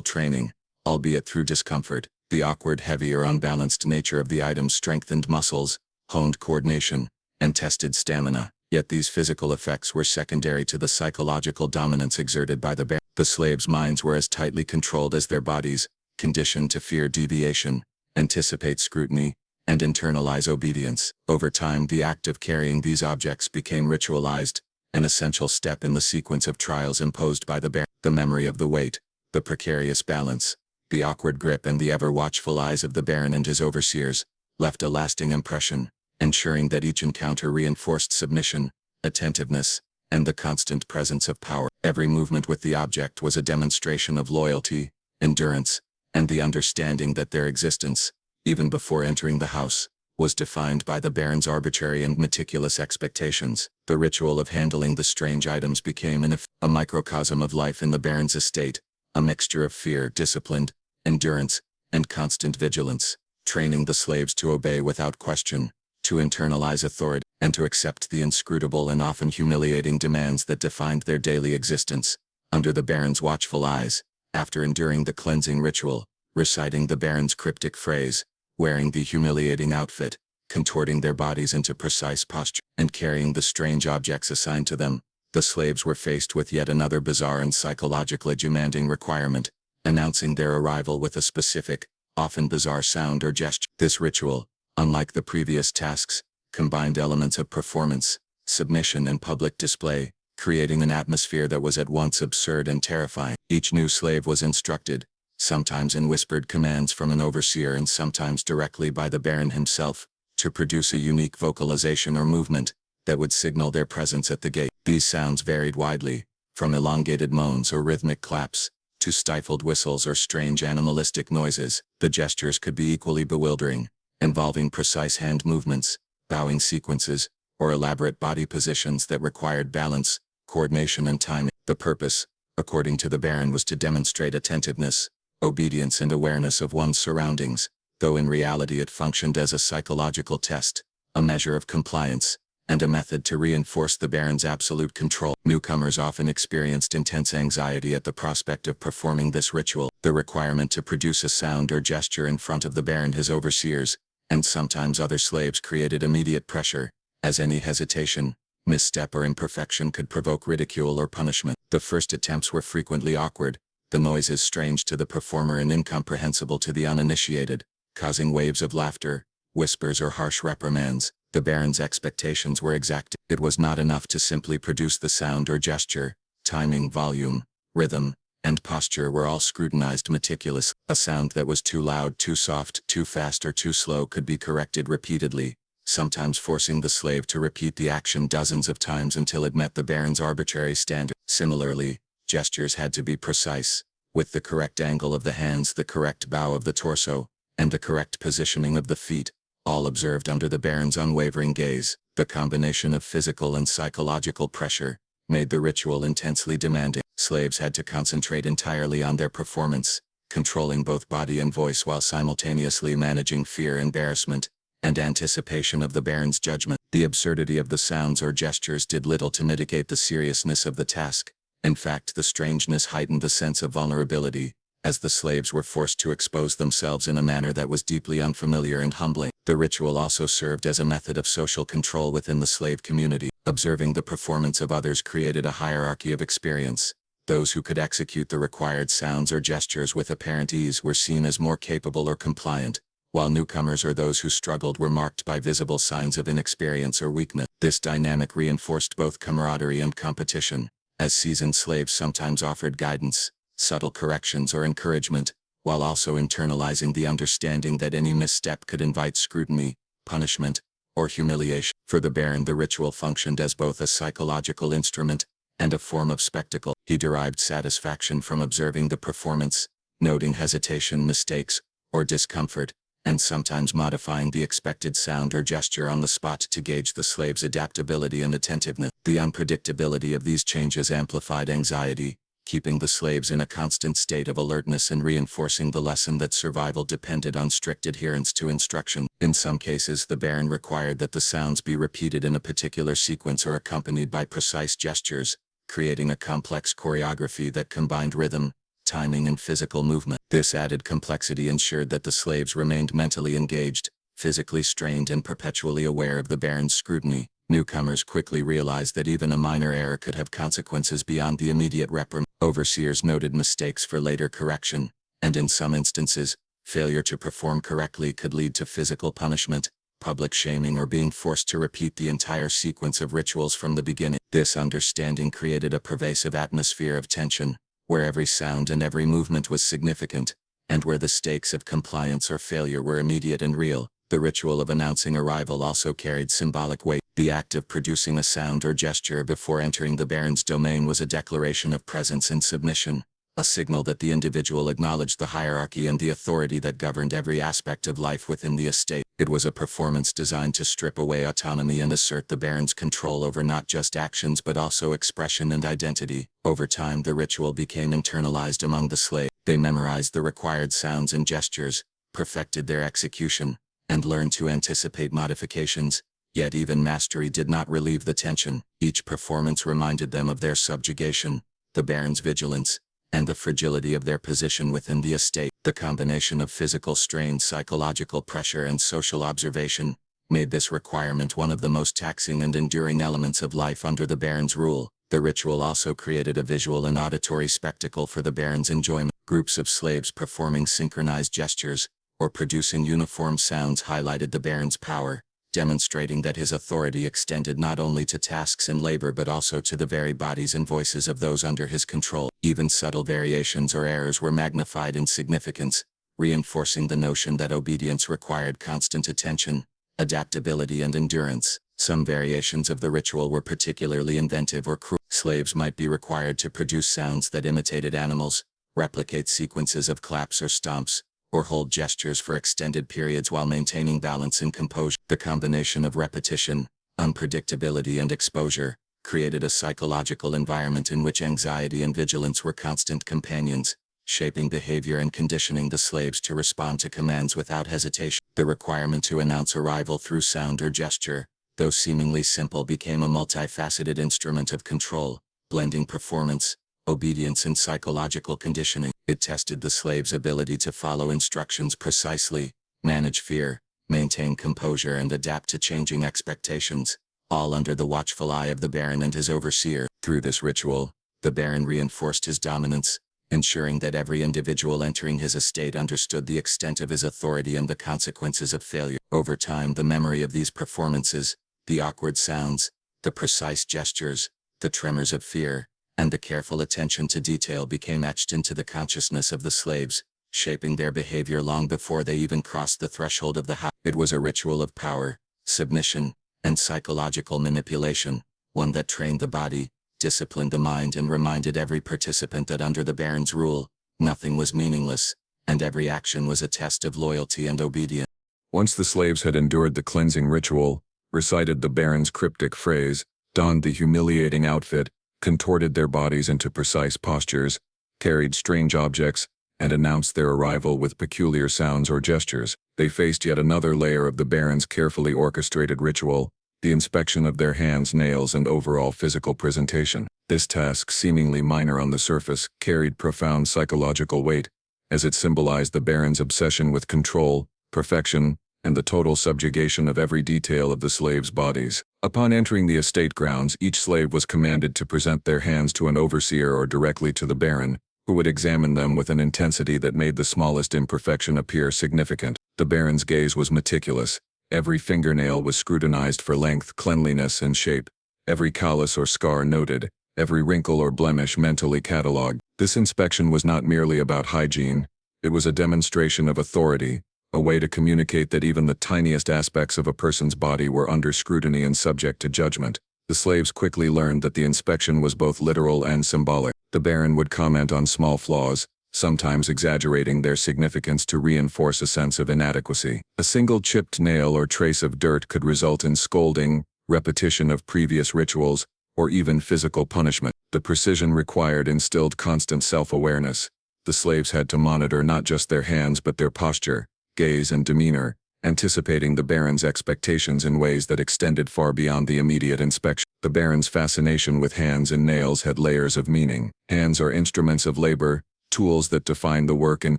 training, albeit through discomfort. The awkward, heavy or unbalanced nature of the items strengthened muscles, honed coordination, and tested stamina. Yet these physical effects were secondary to the psychological dominance exerted by the Baron. The slaves' minds were as tightly controlled as their bodies, conditioned to fear deviation, anticipate scrutiny, and internalize obedience. Over time the act of carrying these objects became ritualized, an essential step in the sequence of trials imposed by the Baron. The memory of the weight, the precarious balance, the awkward grip and the ever-watchful eyes of the Baron and his overseers left a lasting impression, ensuring that each encounter reinforced submission, attentiveness, and the constant presence of power. Every movement with the object was a demonstration of loyalty, endurance, and the understanding that their existence, even before entering the house, was defined by the Baron's arbitrary and meticulous expectations. The ritual of handling the strange items became a microcosm of life in the Baron's estate, a mixture of fear, discipline, endurance, and constant vigilance, training the slaves to obey without question, to internalize authority, and to accept the inscrutable and often humiliating demands that defined their daily existence. Under the Baron's watchful eyes, after enduring the cleansing ritual, reciting the Baron's cryptic phrase, wearing the humiliating outfit, contorting their bodies into precise posture, and carrying the strange objects assigned to them, the slaves were faced with yet another bizarre and psychologically demanding requirement, announcing their arrival with a specific, often bizarre sound or gesture. This ritual, unlike the previous tasks, combined elements of performance, submission and public display, creating an atmosphere that was at once absurd and terrifying. Each new slave was instructed, sometimes in whispered commands from an overseer and sometimes directly by the Baron himself, to produce a unique vocalization or movement that would signal their presence at the gate. These sounds varied widely, from elongated moans or rhythmic claps, to stifled whistles or strange animalistic noises. The gestures could be equally bewildering, involving precise hand movements, bowing sequences, or elaborate body positions that required balance, coordination and timing. The purpose, according to the Baron, was to demonstrate attentiveness, obedience and awareness of one's surroundings, though in reality it functioned as a psychological test, a measure of compliance, and a method to reinforce the Baron's absolute control. Newcomers often experienced intense anxiety at the prospect of performing this ritual. The requirement to produce a sound or gesture in front of the Baron, his overseers, and sometimes other slaves created immediate pressure, as any hesitation, misstep or imperfection could provoke ridicule or punishment. The first attempts were frequently awkward, the noises strange to the performer and incomprehensible to the uninitiated, causing waves of laughter, whispers or harsh reprimands. The Baron's expectations were exact. It was not enough to simply produce the sound or gesture. Timing, volume, rhythm, and posture were all scrutinized meticulously. A sound that was too loud, too soft, too fast or too slow could be corrected repeatedly, sometimes forcing the slave to repeat the action dozens of times until it met the Baron's arbitrary standard. Similarly, gestures had to be precise, with the correct angle of the hands, the correct bow of the torso, and the correct positioning of the feet, all observed under the Baron's unwavering gaze. The combination of physical and psychological pressure made the ritual intensely demanding. Slaves had to concentrate entirely on their performance, controlling both body and voice while simultaneously managing fear, embarrassment, and anticipation of the Baron's judgment. The absurdity of the sounds or gestures did little to mitigate the seriousness of the task. In fact, the strangeness heightened the sense of vulnerability, as the slaves were forced to expose themselves in a manner that was deeply unfamiliar and humbling. The ritual also served as a method of social control within the slave community. Observing the performance of others created a hierarchy of experience. Those who could execute the required sounds or gestures with apparent ease were seen as more capable or compliant, while newcomers or those who struggled were marked by visible signs of inexperience or weakness. This dynamic reinforced both camaraderie and competition, as seasoned slaves sometimes offered guidance, subtle corrections or encouragement, while also internalizing the understanding that any misstep could invite scrutiny, punishment, or humiliation. For the Baron, the ritual functioned as both a psychological instrument and a form of spectacle. He derived satisfaction from observing the performance, noting hesitation, mistakes, or discomfort, and sometimes modifying the expected sound or gesture on the spot to gauge the slave's adaptability and attentiveness. The unpredictability of these changes amplified anxiety, keeping the slaves in a constant state of alertness and reinforcing the lesson that survival depended on strict adherence to instruction. In some cases, the Baron required that the sounds be repeated in a particular sequence or accompanied by precise gestures, creating a complex choreography that combined rhythm, timing, and physical movement. This added complexity ensured that the slaves remained mentally engaged, physically strained, and perpetually aware of the Baron's scrutiny. Newcomers quickly realized that even a minor error could have consequences beyond the immediate reprimand. Overseers noted mistakes for later correction, and in some instances, failure to perform correctly could lead to physical punishment, public shaming, or being forced to repeat the entire sequence of rituals from the beginning. This understanding created a pervasive atmosphere of tension, where every sound and every movement was significant, and where the stakes of compliance or failure were immediate and real. The ritual of announcing arrival also carried symbolic weight. The act of producing a sound or gesture before entering the Baron's domain was a declaration of presence and submission, a signal that the individual acknowledged the hierarchy and the authority that governed every aspect of life within the estate. It was a performance designed to strip away autonomy and assert the Baron's control over not just actions but also expression and identity. Over time, the ritual became internalized among the slaves. They memorized the required sounds and gestures, perfected their execution, and learned to anticipate modifications. Yet even mastery did not relieve the tension. Each performance reminded them of their subjugation, the Baron's vigilance, and the fragility of their position within the estate. The combination of physical strain, psychological pressure, and social observation made this requirement one of the most taxing and enduring elements of life under the Baron's rule. The ritual also created a visual and auditory spectacle for the Baron's enjoyment. Groups of slaves performing synchronized gestures, or producing uniform sounds highlighted the Baron's power, demonstrating that his authority extended not only to tasks and labor but also to the very bodies and voices of those under his control. Even subtle variations or errors were magnified in significance, reinforcing the notion that obedience required constant attention, adaptability, and endurance. Some variations of the ritual were particularly inventive or cruel. Slaves might be required to produce sounds that imitated animals, replicate sequences of claps or stomps, or hold gestures for extended periods while maintaining balance and composure. The combination of repetition, unpredictability, and exposure created a psychological environment in which anxiety and vigilance were constant companions, shaping behavior and conditioning the slaves to respond to commands without hesitation. The requirement to announce arrival through sound or gesture, though seemingly simple, became a multifaceted instrument of control, blending performance, obedience, and psychological conditioning. It tested the slave's ability to follow instructions precisely, manage fear, maintain composure, and adapt to changing expectations, all under the watchful eye of the Baron and his overseer. Through this ritual, the Baron reinforced his dominance, ensuring that every individual entering his estate understood the extent of his authority and the consequences of failure. Over time, the memory of these performances, the awkward sounds, the precise gestures, the tremors of fear, and the careful attention to detail became etched into the consciousness of the slaves, shaping their behavior long before they even crossed the threshold of the house. It was a ritual of power, submission, and psychological manipulation, one that trained the body, disciplined the mind, and reminded every participant that under the Baron's rule, nothing was meaningless, and every action was a test of loyalty and obedience. Once the slaves had endured the cleansing ritual, recited the Baron's cryptic phrase, donned the humiliating outfit, contorted their bodies into precise postures, carried strange objects, and announced their arrival with peculiar sounds or gestures, they faced yet another layer of the Baron's carefully orchestrated ritual, the inspection of their hands, nails, and overall physical presentation. This task, seemingly minor on the surface, carried profound psychological weight, as it symbolized the Baron's obsession with control, perfection, and the total subjugation of every detail of the slaves' bodies. Upon entering the estate grounds, each slave was commanded to present their hands to an overseer or directly to the Baron, who would examine them with an intensity that made the smallest imperfection appear significant. The Baron's gaze was meticulous. Every fingernail was scrutinized for length, cleanliness, and shape. Every callus or scar noted. Every wrinkle or blemish mentally catalogued. This inspection was not merely about hygiene. It was a demonstration of authority, a way to communicate that even the tiniest aspects of a person's body were under scrutiny and subject to judgment. The slaves quickly learned that the inspection was both literal and symbolic. The Baron would comment on small flaws, sometimes exaggerating their significance to reinforce a sense of inadequacy. A single chipped nail or trace of dirt could result in scolding, repetition of previous rituals, or even physical punishment. The precision required instilled constant self-awareness. The slaves had to monitor not just their hands but their posture, gaze, and demeanor, anticipating the Baron's expectations in ways that extended far beyond the immediate inspection. The Baron's fascination with hands and nails had layers of meaning. Hands are instruments of labor, tools that define the work and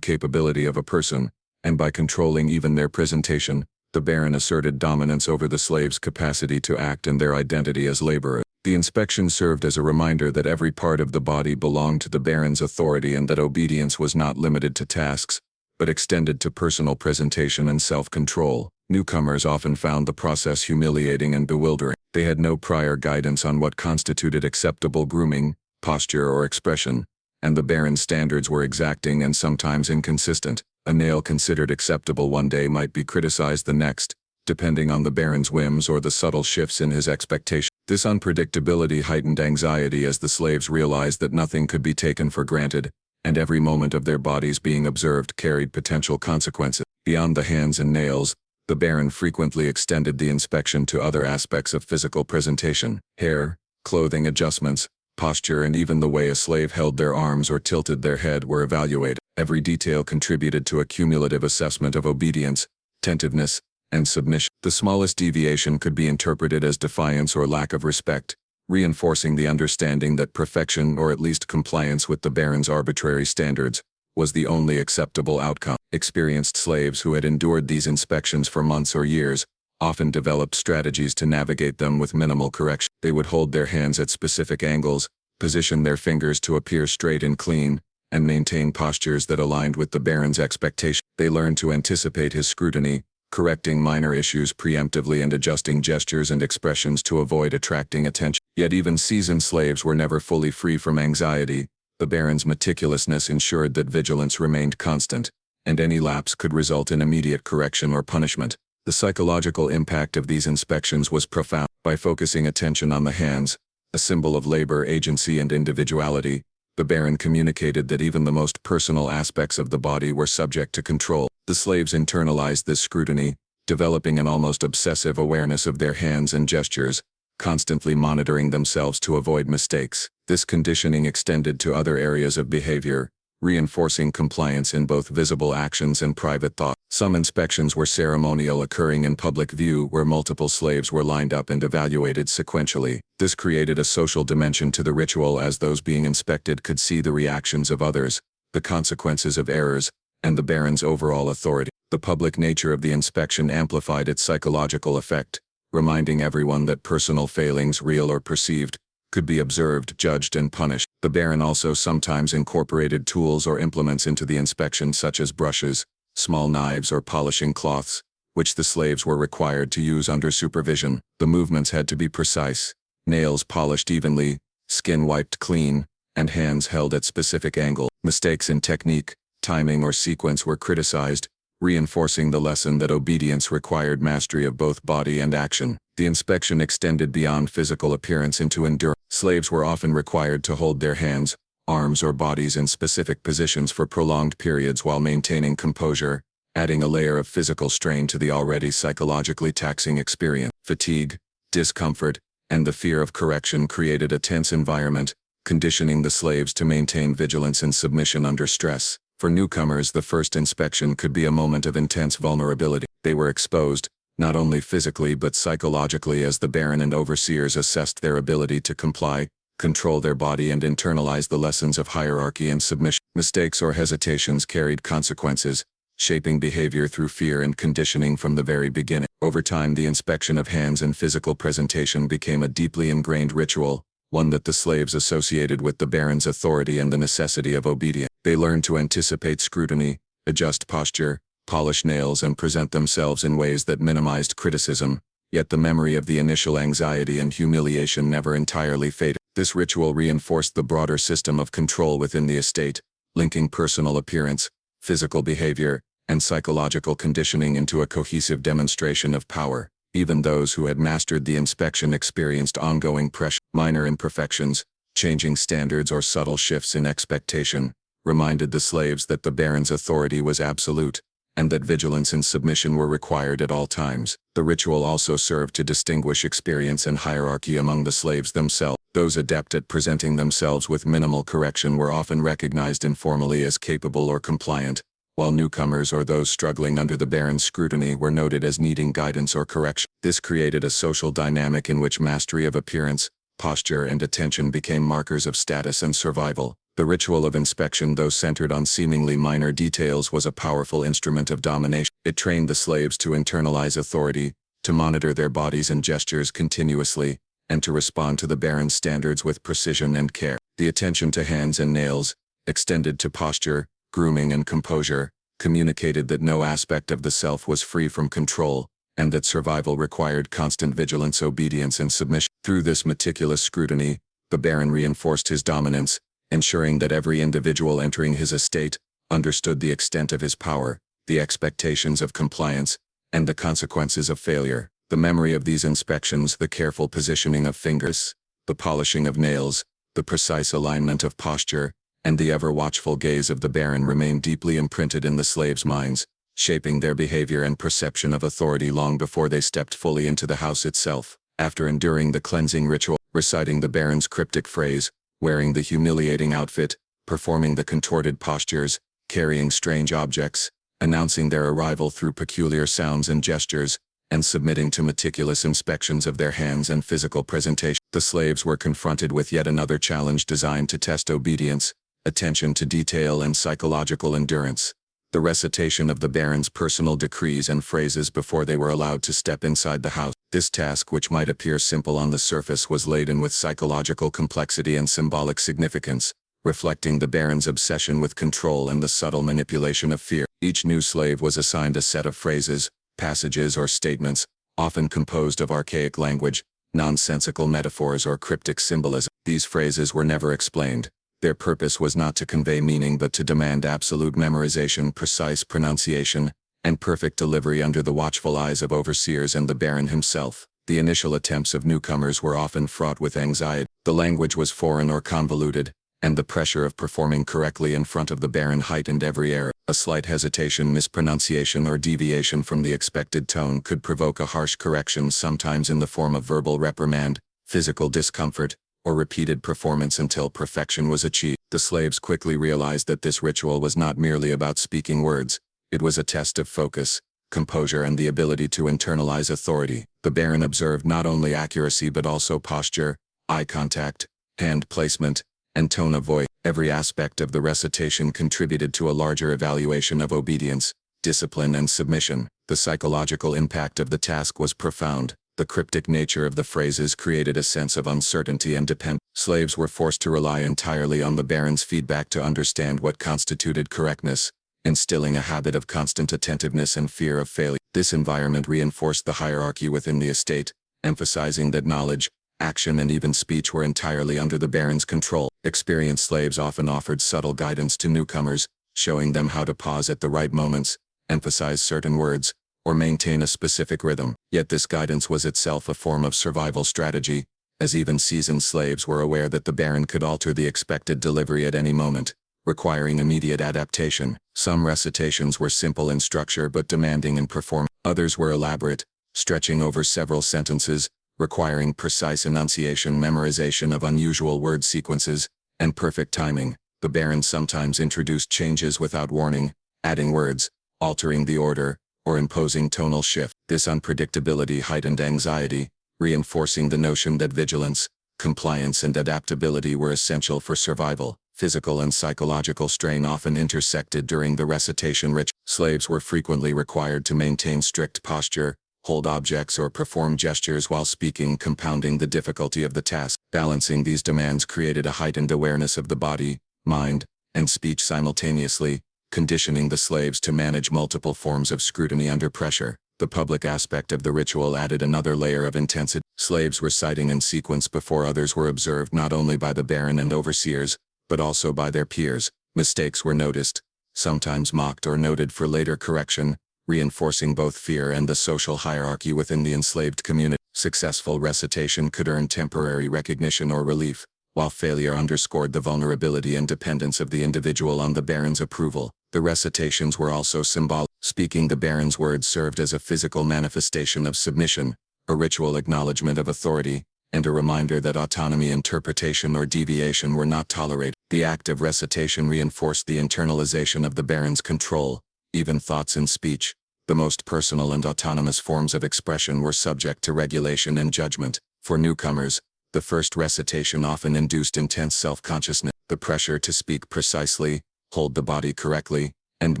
capability of a person, and by controlling even their presentation, the Baron asserted dominance over the slaves' capacity to act and their identity as laborers. The inspection served as a reminder that every part of the body belonged to the Baron's authority and that obedience was not limited to tasks, but extended to personal presentation and self-control. Newcomers often found the process humiliating and bewildering. They had no prior guidance on what constituted acceptable grooming, posture, or expression, and the Baron's standards were exacting and sometimes inconsistent. A nail considered acceptable one day might be criticized the next, depending on the Baron's whims or the subtle shifts in his expectation. This unpredictability heightened anxiety as the slaves realized that nothing could be taken for granted, and every moment of their bodies being observed carried potential consequences. Beyond the hands and nails, the Baron frequently extended the inspection to other aspects of physical presentation. Hair, clothing adjustments, posture, and even the way a slave held their arms or tilted their head were evaluated. Every detail contributed to a cumulative assessment of obedience, attentiveness, and submission. The smallest deviation could be interpreted as defiance or lack of respect, reinforcing the understanding that perfection, or at least compliance with the Baron's arbitrary standards, was the only acceptable outcome. Experienced slaves who had endured these inspections for months or years often developed strategies to navigate them with minimal correction. They would hold their hands at specific angles, position their fingers to appear straight and clean, and maintain postures that aligned with the Baron's expectation. They learned to anticipate his scrutiny, correcting minor issues preemptively and adjusting gestures and expressions to avoid attracting attention. Yet even seasoned slaves were never fully free from anxiety. The Baron's meticulousness ensured that vigilance remained constant, and any lapse could result in immediate correction or punishment. The psychological impact of these inspections was profound. By focusing attention on the hands, a symbol of labor, agency, and individuality, the Baron communicated that even the most personal aspects of the body were subject to control. The slaves internalized this scrutiny, developing an almost obsessive awareness of their hands and gestures, constantly monitoring themselves to avoid mistakes. This conditioning extended to other areas of behavior, reinforcing compliance in both visible actions and private thought. Some inspections were ceremonial, occurring in public view where multiple slaves were lined up and evaluated sequentially. This created a social dimension to the ritual, as those being inspected could see the reactions of others, the consequences of errors, and the Baron's overall authority. The public nature of the inspection amplified its psychological effect, reminding everyone that personal failings, real or perceived, could be observed, judged, and punished. The Baron also sometimes incorporated tools or implements into the inspection, such as brushes, small knives, or polishing cloths, which the slaves were required to use under supervision. The movements had to be precise, nails polished evenly, skin wiped clean, and hands held at specific angle. Mistakes in technique, timing, or sequence were criticized, reinforcing the lesson that obedience required mastery of both body and action. The inspection extended beyond physical appearance into endurance. Slaves were often required to hold their hands, arms, or bodies in specific positions for prolonged periods while maintaining composure, adding a layer of physical strain to the already psychologically taxing experience. Fatigue, discomfort, and the fear of correction created a tense environment, conditioning the slaves to maintain vigilance and submission under stress. For newcomers, the first inspection could be a moment of intense vulnerability. They were exposed, not only physically but psychologically, as the Baron and overseers assessed their ability to comply, control their body, and internalize the lessons of hierarchy and submission. Mistakes or hesitations carried consequences, shaping behavior through fear and conditioning from the very beginning. Over time, the inspection of hands and physical presentation became a deeply ingrained ritual, one that the slaves associated with the Baron's authority and the necessity of obedience. They learned to anticipate scrutiny, adjust posture, polish nails, and present themselves in ways that minimized criticism, yet the memory of the initial anxiety and humiliation never entirely faded. This ritual reinforced the broader system of control within the estate, linking personal appearance, physical behavior, and psychological conditioning into a cohesive demonstration of power. Even those who had mastered the inspection experienced ongoing pressure. Minor imperfections, changing standards, or subtle shifts in expectation reminded the slaves that the Baron's authority was absolute, and that vigilance and submission were required at all times. The ritual also served to distinguish experience and hierarchy among the slaves themselves. Those adept at presenting themselves with minimal correction were often recognized informally as capable or compliant, while newcomers or those struggling under the Baron's scrutiny were noted as needing guidance or correction. This created a social dynamic in which mastery of appearance, posture, and attention became markers of status and survival. The ritual of inspection, though centered on seemingly minor details, was a powerful instrument of domination. It trained the slaves to internalize authority, to monitor their bodies and gestures continuously, and to respond to the Baron's standards with precision and care. The attention to hands and nails, extended to posture, grooming, and composure, communicated that no aspect of the self was free from control, and that survival required constant vigilance, obedience, and submission. Through this meticulous scrutiny, the Baron reinforced his dominance, ensuring that every individual entering his estate understood the extent of his power, the expectations of compliance, and the consequences of failure. The memory of these inspections, the careful positioning of fingers, the polishing of nails, the precise alignment of posture, and the ever-watchful gaze of the Baron remained deeply imprinted in the slaves' minds, shaping their behavior and perception of authority long before they stepped fully into the house itself. After enduring the cleansing ritual, reciting the Baron's cryptic phrase, wearing the humiliating outfit, performing the contorted postures, carrying strange objects, announcing their arrival through peculiar sounds and gestures, and submitting to meticulous inspections of their hands and physical presentation, the slaves were confronted with yet another challenge designed to test obedience, attention to detail, and psychological endurance. The recitation of the Baron's personal decrees and phrases before they were allowed to step inside the house. This task, which might appear simple on the surface, was laden with psychological complexity and symbolic significance, reflecting the Baron's obsession with control and the subtle manipulation of fear. Each new slave was assigned a set of phrases, passages, or statements, often composed of archaic language, nonsensical metaphors, or cryptic symbolism. These phrases were never explained. Their purpose was not to convey meaning but to demand absolute memorization, precise pronunciation, and perfect delivery under the watchful eyes of overseers and the Baron himself. The initial attempts of newcomers were often fraught with anxiety. The language was foreign or convoluted, and the pressure of performing correctly in front of the Baron heightened every error. A slight hesitation, mispronunciation, or deviation from the expected tone could provoke a harsh correction, sometimes in the form of verbal reprimand, physical discomfort, or repeated performance until perfection was achieved. The slaves quickly realized that this ritual was not merely about speaking words. It was a test of focus, composure and the ability to internalize authority. The Baron observed not only accuracy but also posture, eye contact, hand placement, and tone of voice. Every aspect of the recitation contributed to a larger evaluation of obedience, discipline and submission. The psychological impact of the task was profound. The cryptic nature of the phrases created a sense of uncertainty and dependence. Slaves were forced to rely entirely on the Baron's feedback to understand what constituted correctness, instilling a habit of constant attentiveness and fear of failure. This environment reinforced the hierarchy within the estate, emphasizing that knowledge, action and even speech were entirely under the Baron's control. Experienced slaves often offered subtle guidance to newcomers, showing them how to pause at the right moments, emphasize certain words, or maintain a specific rhythm. Yet this guidance was itself a form of survival strategy, as even seasoned slaves were aware that the Baron could alter the expected delivery at any moment, requiring immediate adaptation. Some recitations were simple in structure but demanding in performance. Others were elaborate, stretching over several sentences, requiring precise enunciation, memorization of unusual word sequences, and perfect timing. The Baron sometimes introduced changes without warning, adding words, altering the order, or imposing tonal shift. This unpredictability heightened anxiety, reinforcing the notion that vigilance, compliance and adaptability were essential for survival. Physical and psychological strain often intersected during the recitation ritual. Slaves were frequently required to maintain strict posture, hold objects or perform gestures while speaking, compounding the difficulty of the task. Balancing these demands created a heightened awareness of the body, mind, and speech simultaneously, conditioning the slaves to manage multiple forms of scrutiny under pressure. The public aspect of the ritual added another layer of intensity. Slaves reciting in sequence before others were observed not only by the Baron and overseers, but also by their peers. Mistakes were noticed, sometimes mocked or noted for later correction, reinforcing both fear and the social hierarchy within the enslaved community. Successful recitation could earn temporary recognition or relief, while failure underscored the vulnerability and dependence of the individual on the Baron's approval. The recitations were also symbolic. Speaking the Baron's words served as a physical manifestation of submission, a ritual acknowledgement of authority, and a reminder that autonomy, interpretation or deviation were not tolerated. The act of recitation reinforced the internalization of the Baron's control. Even thoughts and speech, the most personal and autonomous forms of expression, were subject to regulation and judgment. For newcomers, the first recitation often induced intense self-consciousness. The pressure to speak precisely, hold the body correctly, and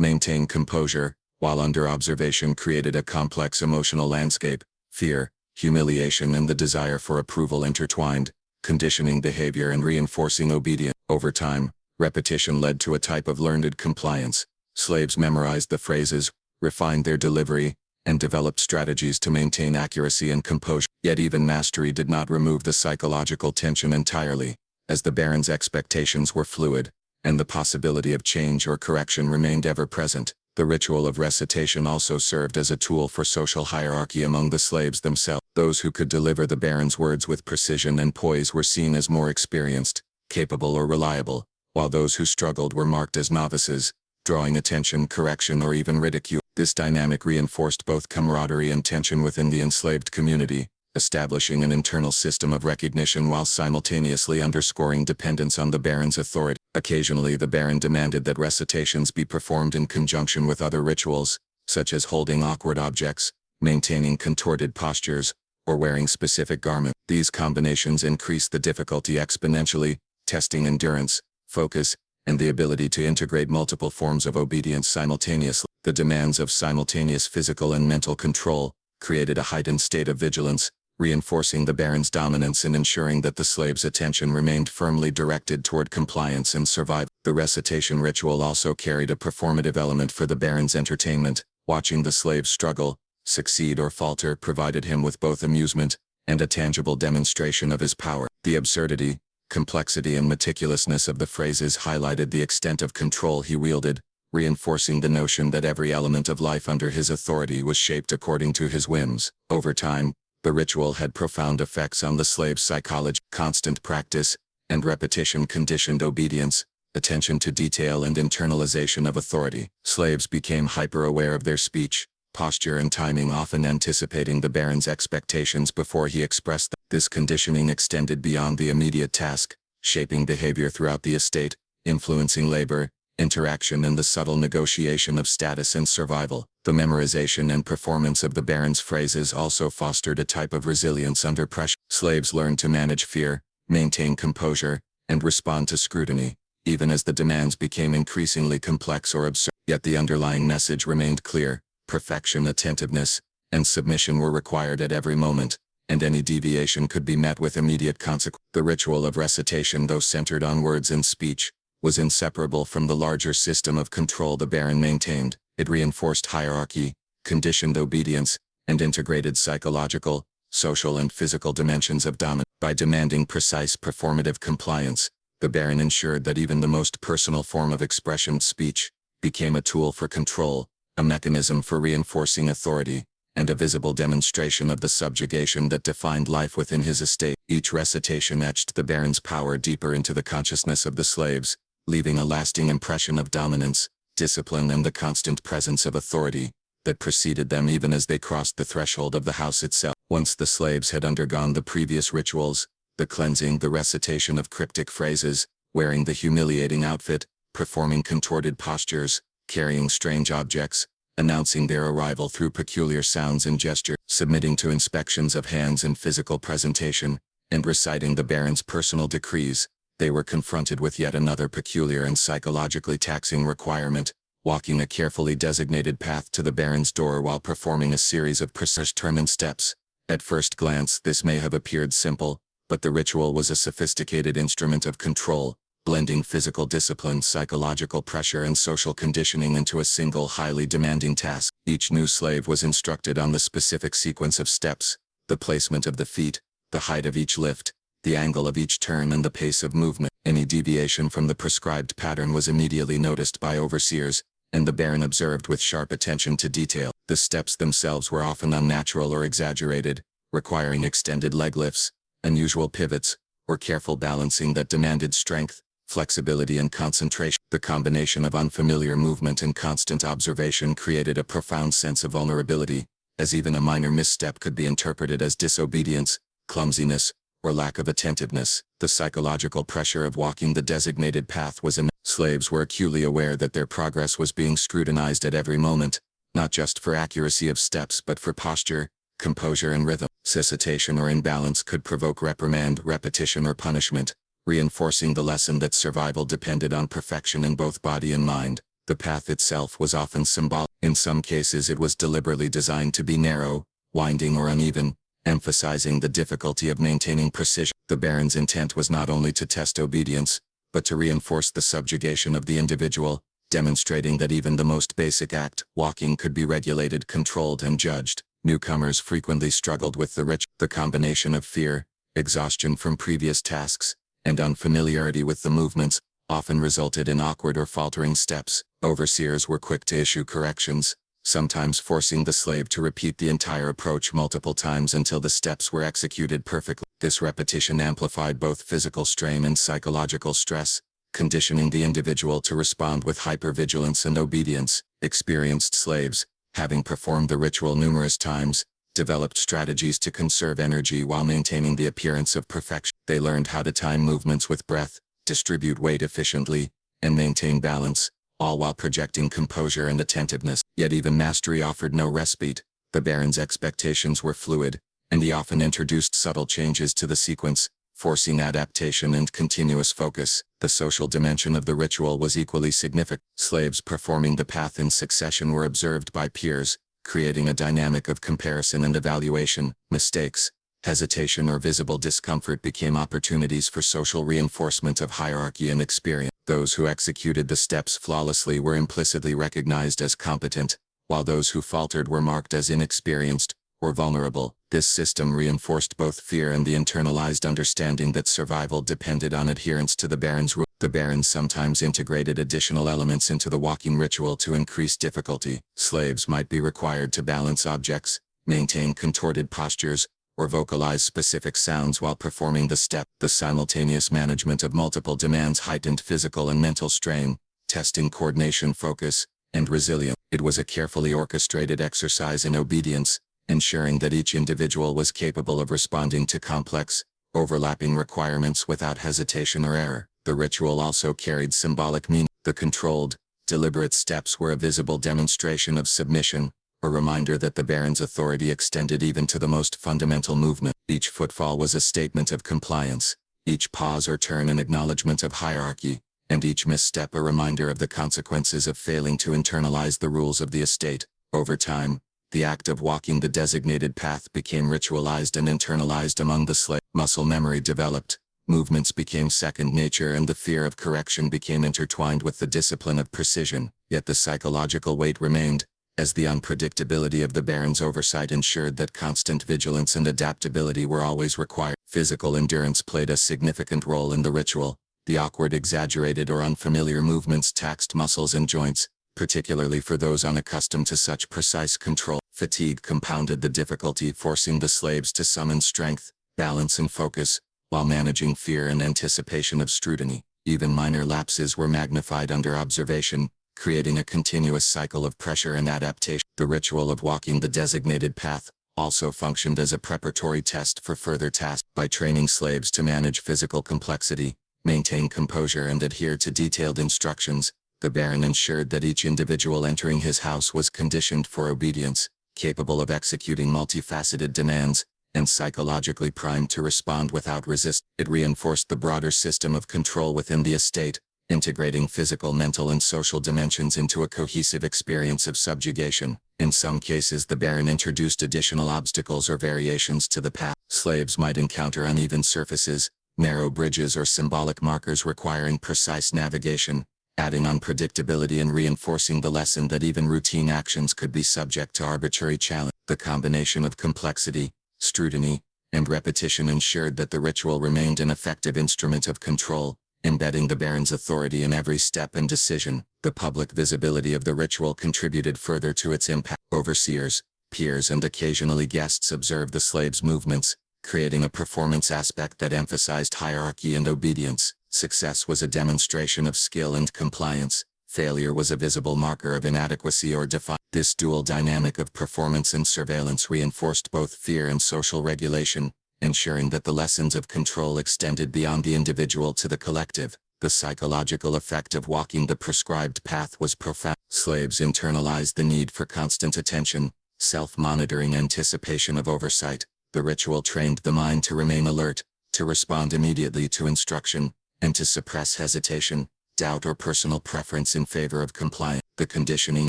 maintain composure, while under observation, created a complex emotional landscape. Fear, humiliation and the desire for approval intertwined, conditioning behavior and reinforcing obedience. Over time, repetition led to a type of learned compliance. Slaves memorized the phrases, refined their delivery, and developed strategies to maintain accuracy and composure. Yet even mastery did not remove the psychological tension entirely, as the Baron's expectations were fluid, and the possibility of change or correction remained ever present. The ritual of recitation also served as a tool for social hierarchy among the slaves themselves. Those who could deliver the Baron's words with precision and poise were seen as more experienced, capable or reliable, while those who struggled were marked as novices, drawing attention, correction or even ridicule. This dynamic reinforced both camaraderie and tension within the enslaved community, establishing an internal system of recognition while simultaneously underscoring dependence on the Baron's authority. Occasionally the Baron demanded that recitations be performed in conjunction with other rituals, such as holding awkward objects, maintaining contorted postures, or wearing specific garments. These combinations increased the difficulty exponentially, testing endurance, focus, and the ability to integrate multiple forms of obedience simultaneously. The demands of simultaneous physical and mental control created a heightened state of vigilance, reinforcing the Baron's dominance and ensuring that the slave's attention remained firmly directed toward compliance and survival. The recitation ritual also carried a performative element for the Baron's entertainment. Watching the slave struggle, succeed or falter provided him with both amusement and a tangible demonstration of his power. The absurdity, complexity and meticulousness of the phrases highlighted the extent of control he wielded, reinforcing the notion that every element of life under his authority was shaped according to his whims. Over time, the ritual had profound effects on the slave's psychology. Constant practice and repetition conditioned obedience, attention to detail and internalization of authority. Slaves became hyper-aware of their speech, posture and timing, often anticipating the Baron's expectations before he expressed them. This conditioning extended beyond the immediate task, shaping behavior throughout the estate, influencing labor, interaction and the subtle negotiation of status and survival. The memorization and performance of the Baron's phrases also fostered a type of resilience under pressure. Slaves learned to manage fear, maintain composure, and respond to scrutiny, even as the demands became increasingly complex or absurd. Yet the underlying message remained clear: perfection, attentiveness, and submission were required at every moment, and any deviation could be met with immediate consequence. The ritual of recitation, though centered on words and speech, was inseparable from the larger system of control the Baron maintained. It reinforced hierarchy, conditioned obedience, and integrated psychological, social and physical dimensions of dominance. By demanding precise performative compliance, the Baron ensured that even the most personal form of expression, speech, became a tool for control, a mechanism for reinforcing authority, and a visible demonstration of the subjugation that defined life within his estate. Each recitation etched the Baron's power deeper into the consciousness of the slaves, leaving a lasting impression of dominance, discipline, and the constant presence of authority that preceded them even as they crossed the threshold of the house itself. Once the slaves had undergone the previous rituals, the cleansing, the recitation of cryptic phrases, wearing the humiliating outfit, performing contorted postures, carrying strange objects, announcing their arrival through peculiar sounds and gesture, submitting to inspections of hands and physical presentation, and reciting the Baron's personal decrees, they were confronted with yet another peculiar and psychologically taxing requirement: walking a carefully designated path to the Baron's door while performing a series of predetermined steps. At first glance, this may have appeared simple, but the ritual was a sophisticated instrument of control, blending physical discipline, psychological pressure, and social conditioning into a single highly demanding task. Each new slave was instructed on the specific sequence of steps, the placement of the feet, the height of each lift, the angle of each turn, and the pace of movement. Any deviation from the prescribed pattern was immediately noticed by overseers, and the Baron observed with sharp attention to detail. The steps themselves were often unnatural or exaggerated, requiring extended leg lifts, unusual pivots, or careful balancing that demanded strength, flexibility, and concentration. The combination of unfamiliar movement and constant observation created a profound sense of vulnerability, as even a minor misstep could be interpreted as disobedience, clumsiness, or lack of attentiveness. The psychological pressure of walking the designated path was immense. Slaves were acutely aware that their progress was being scrutinized at every moment, not just for accuracy of steps but for posture, composure, and rhythm. Hesitation or imbalance could provoke reprimand, repetition, or punishment, reinforcing the lesson that survival depended on perfection in both body and mind. The path itself was often symbolic. In some cases it was deliberately designed to be narrow, winding, or uneven, emphasizing the difficulty of maintaining precision. The Baron's intent was not only to test obedience, but to reinforce the subjugation of the individual, demonstrating that even the most basic act, walking, could be regulated, controlled, and judged. Newcomers frequently struggled with the combination of fear, exhaustion from previous tasks, and unfamiliarity with the movements, often resulted in awkward or faltering steps. Overseers were quick to issue corrections, sometimes forcing the slave to repeat the entire approach multiple times until the steps were executed perfectly. This repetition amplified both physical strain and psychological stress, conditioning the individual to respond with hypervigilance and obedience. Experienced slaves, having performed the ritual numerous times, developed strategies to conserve energy while maintaining the appearance of perfection. They learned how to time movements with breath, distribute weight efficiently, and maintain balance, all while projecting composure and attentiveness. Yet even mastery offered no respite. The Baron's expectations were fluid, and he often introduced subtle changes to the sequence, forcing adaptation and continuous focus. The social dimension of the ritual was equally significant. Slaves performing the path in succession were observed by peers, creating a dynamic of comparison and evaluation. Mistakes, hesitation, or visible discomfort became opportunities for social reinforcement of hierarchy and experience. Those who executed the steps flawlessly were implicitly recognized as competent, while those who faltered were marked as inexperienced or vulnerable. This system reinforced both fear and the internalized understanding that survival depended on adherence to the Baron's rule. The Baron sometimes integrated additional elements into the walking ritual to increase difficulty. Slaves might be required to balance objects, maintain contorted postures, or vocalize specific sounds while performing the step. The simultaneous management of multiple demands heightened physical and mental strain, testing coordination, focus, and resilience. It was a carefully orchestrated exercise in obedience, ensuring that each individual was capable of responding to complex, overlapping requirements without hesitation or error. The ritual also carried symbolic meaning. The controlled, deliberate steps were a visible demonstration of submission, a reminder that the Baron's authority extended even to the most fundamental movement. Each footfall was a statement of compliance, each pause or turn an acknowledgement of hierarchy, and each misstep a reminder of the consequences of failing to internalize the rules of the estate. Over time, the act of walking the designated path became ritualized and internalized among the slaves. Muscle memory developed, movements became second nature, and the fear of correction became intertwined with the discipline of precision. Yet the psychological weight remained, as the unpredictability of the Baron's oversight ensured that constant vigilance and adaptability were always required. Physical endurance played a significant role in the ritual. The awkward, exaggerated, or unfamiliar movements taxed muscles and joints, particularly for those unaccustomed to such precise control. Fatigue compounded the difficulty, forcing the slaves to summon strength, balance, and focus, while managing fear and anticipation of scrutiny. Even minor lapses were magnified under observation, creating a continuous cycle of pressure and adaptation. The ritual of walking the designated path also functioned as a preparatory test for further tasks. By training slaves to manage physical complexity, maintain composure, and adhere to detailed instructions, the Baron ensured that each individual entering his house was conditioned for obedience, capable of executing multifaceted demands, and psychologically primed to respond without resistance. It reinforced the broader system of control within the estate, integrating physical, mental, and social dimensions into a cohesive experience of subjugation. In some cases, the Baron introduced additional obstacles or variations to the path. Slaves might encounter uneven surfaces, narrow bridges, or symbolic markers requiring precise navigation, adding unpredictability and reinforcing the lesson that even routine actions could be subject to arbitrary challenge. The combination of complexity, scrutiny, and repetition ensured that the ritual remained an effective instrument of control, embedding the Baron's authority in every step and decision. The public visibility of the ritual contributed further to its impact. Overseers, peers, and occasionally guests observed the slaves' movements, creating a performance aspect that emphasized hierarchy and obedience. Success was a demonstration of skill and compliance. Failure was a visible marker of inadequacy or defiance. This dual dynamic of performance and surveillance reinforced both fear and social regulation, ensuring that the lessons of control extended beyond the individual to the collective. The psychological effect of walking the prescribed path was profound. Slaves internalized the need for constant attention, self-monitoring, anticipation of oversight. The ritual trained the mind to remain alert, to respond immediately to instruction, and to suppress hesitation, doubt, or personal preference in favor of compliance. The conditioning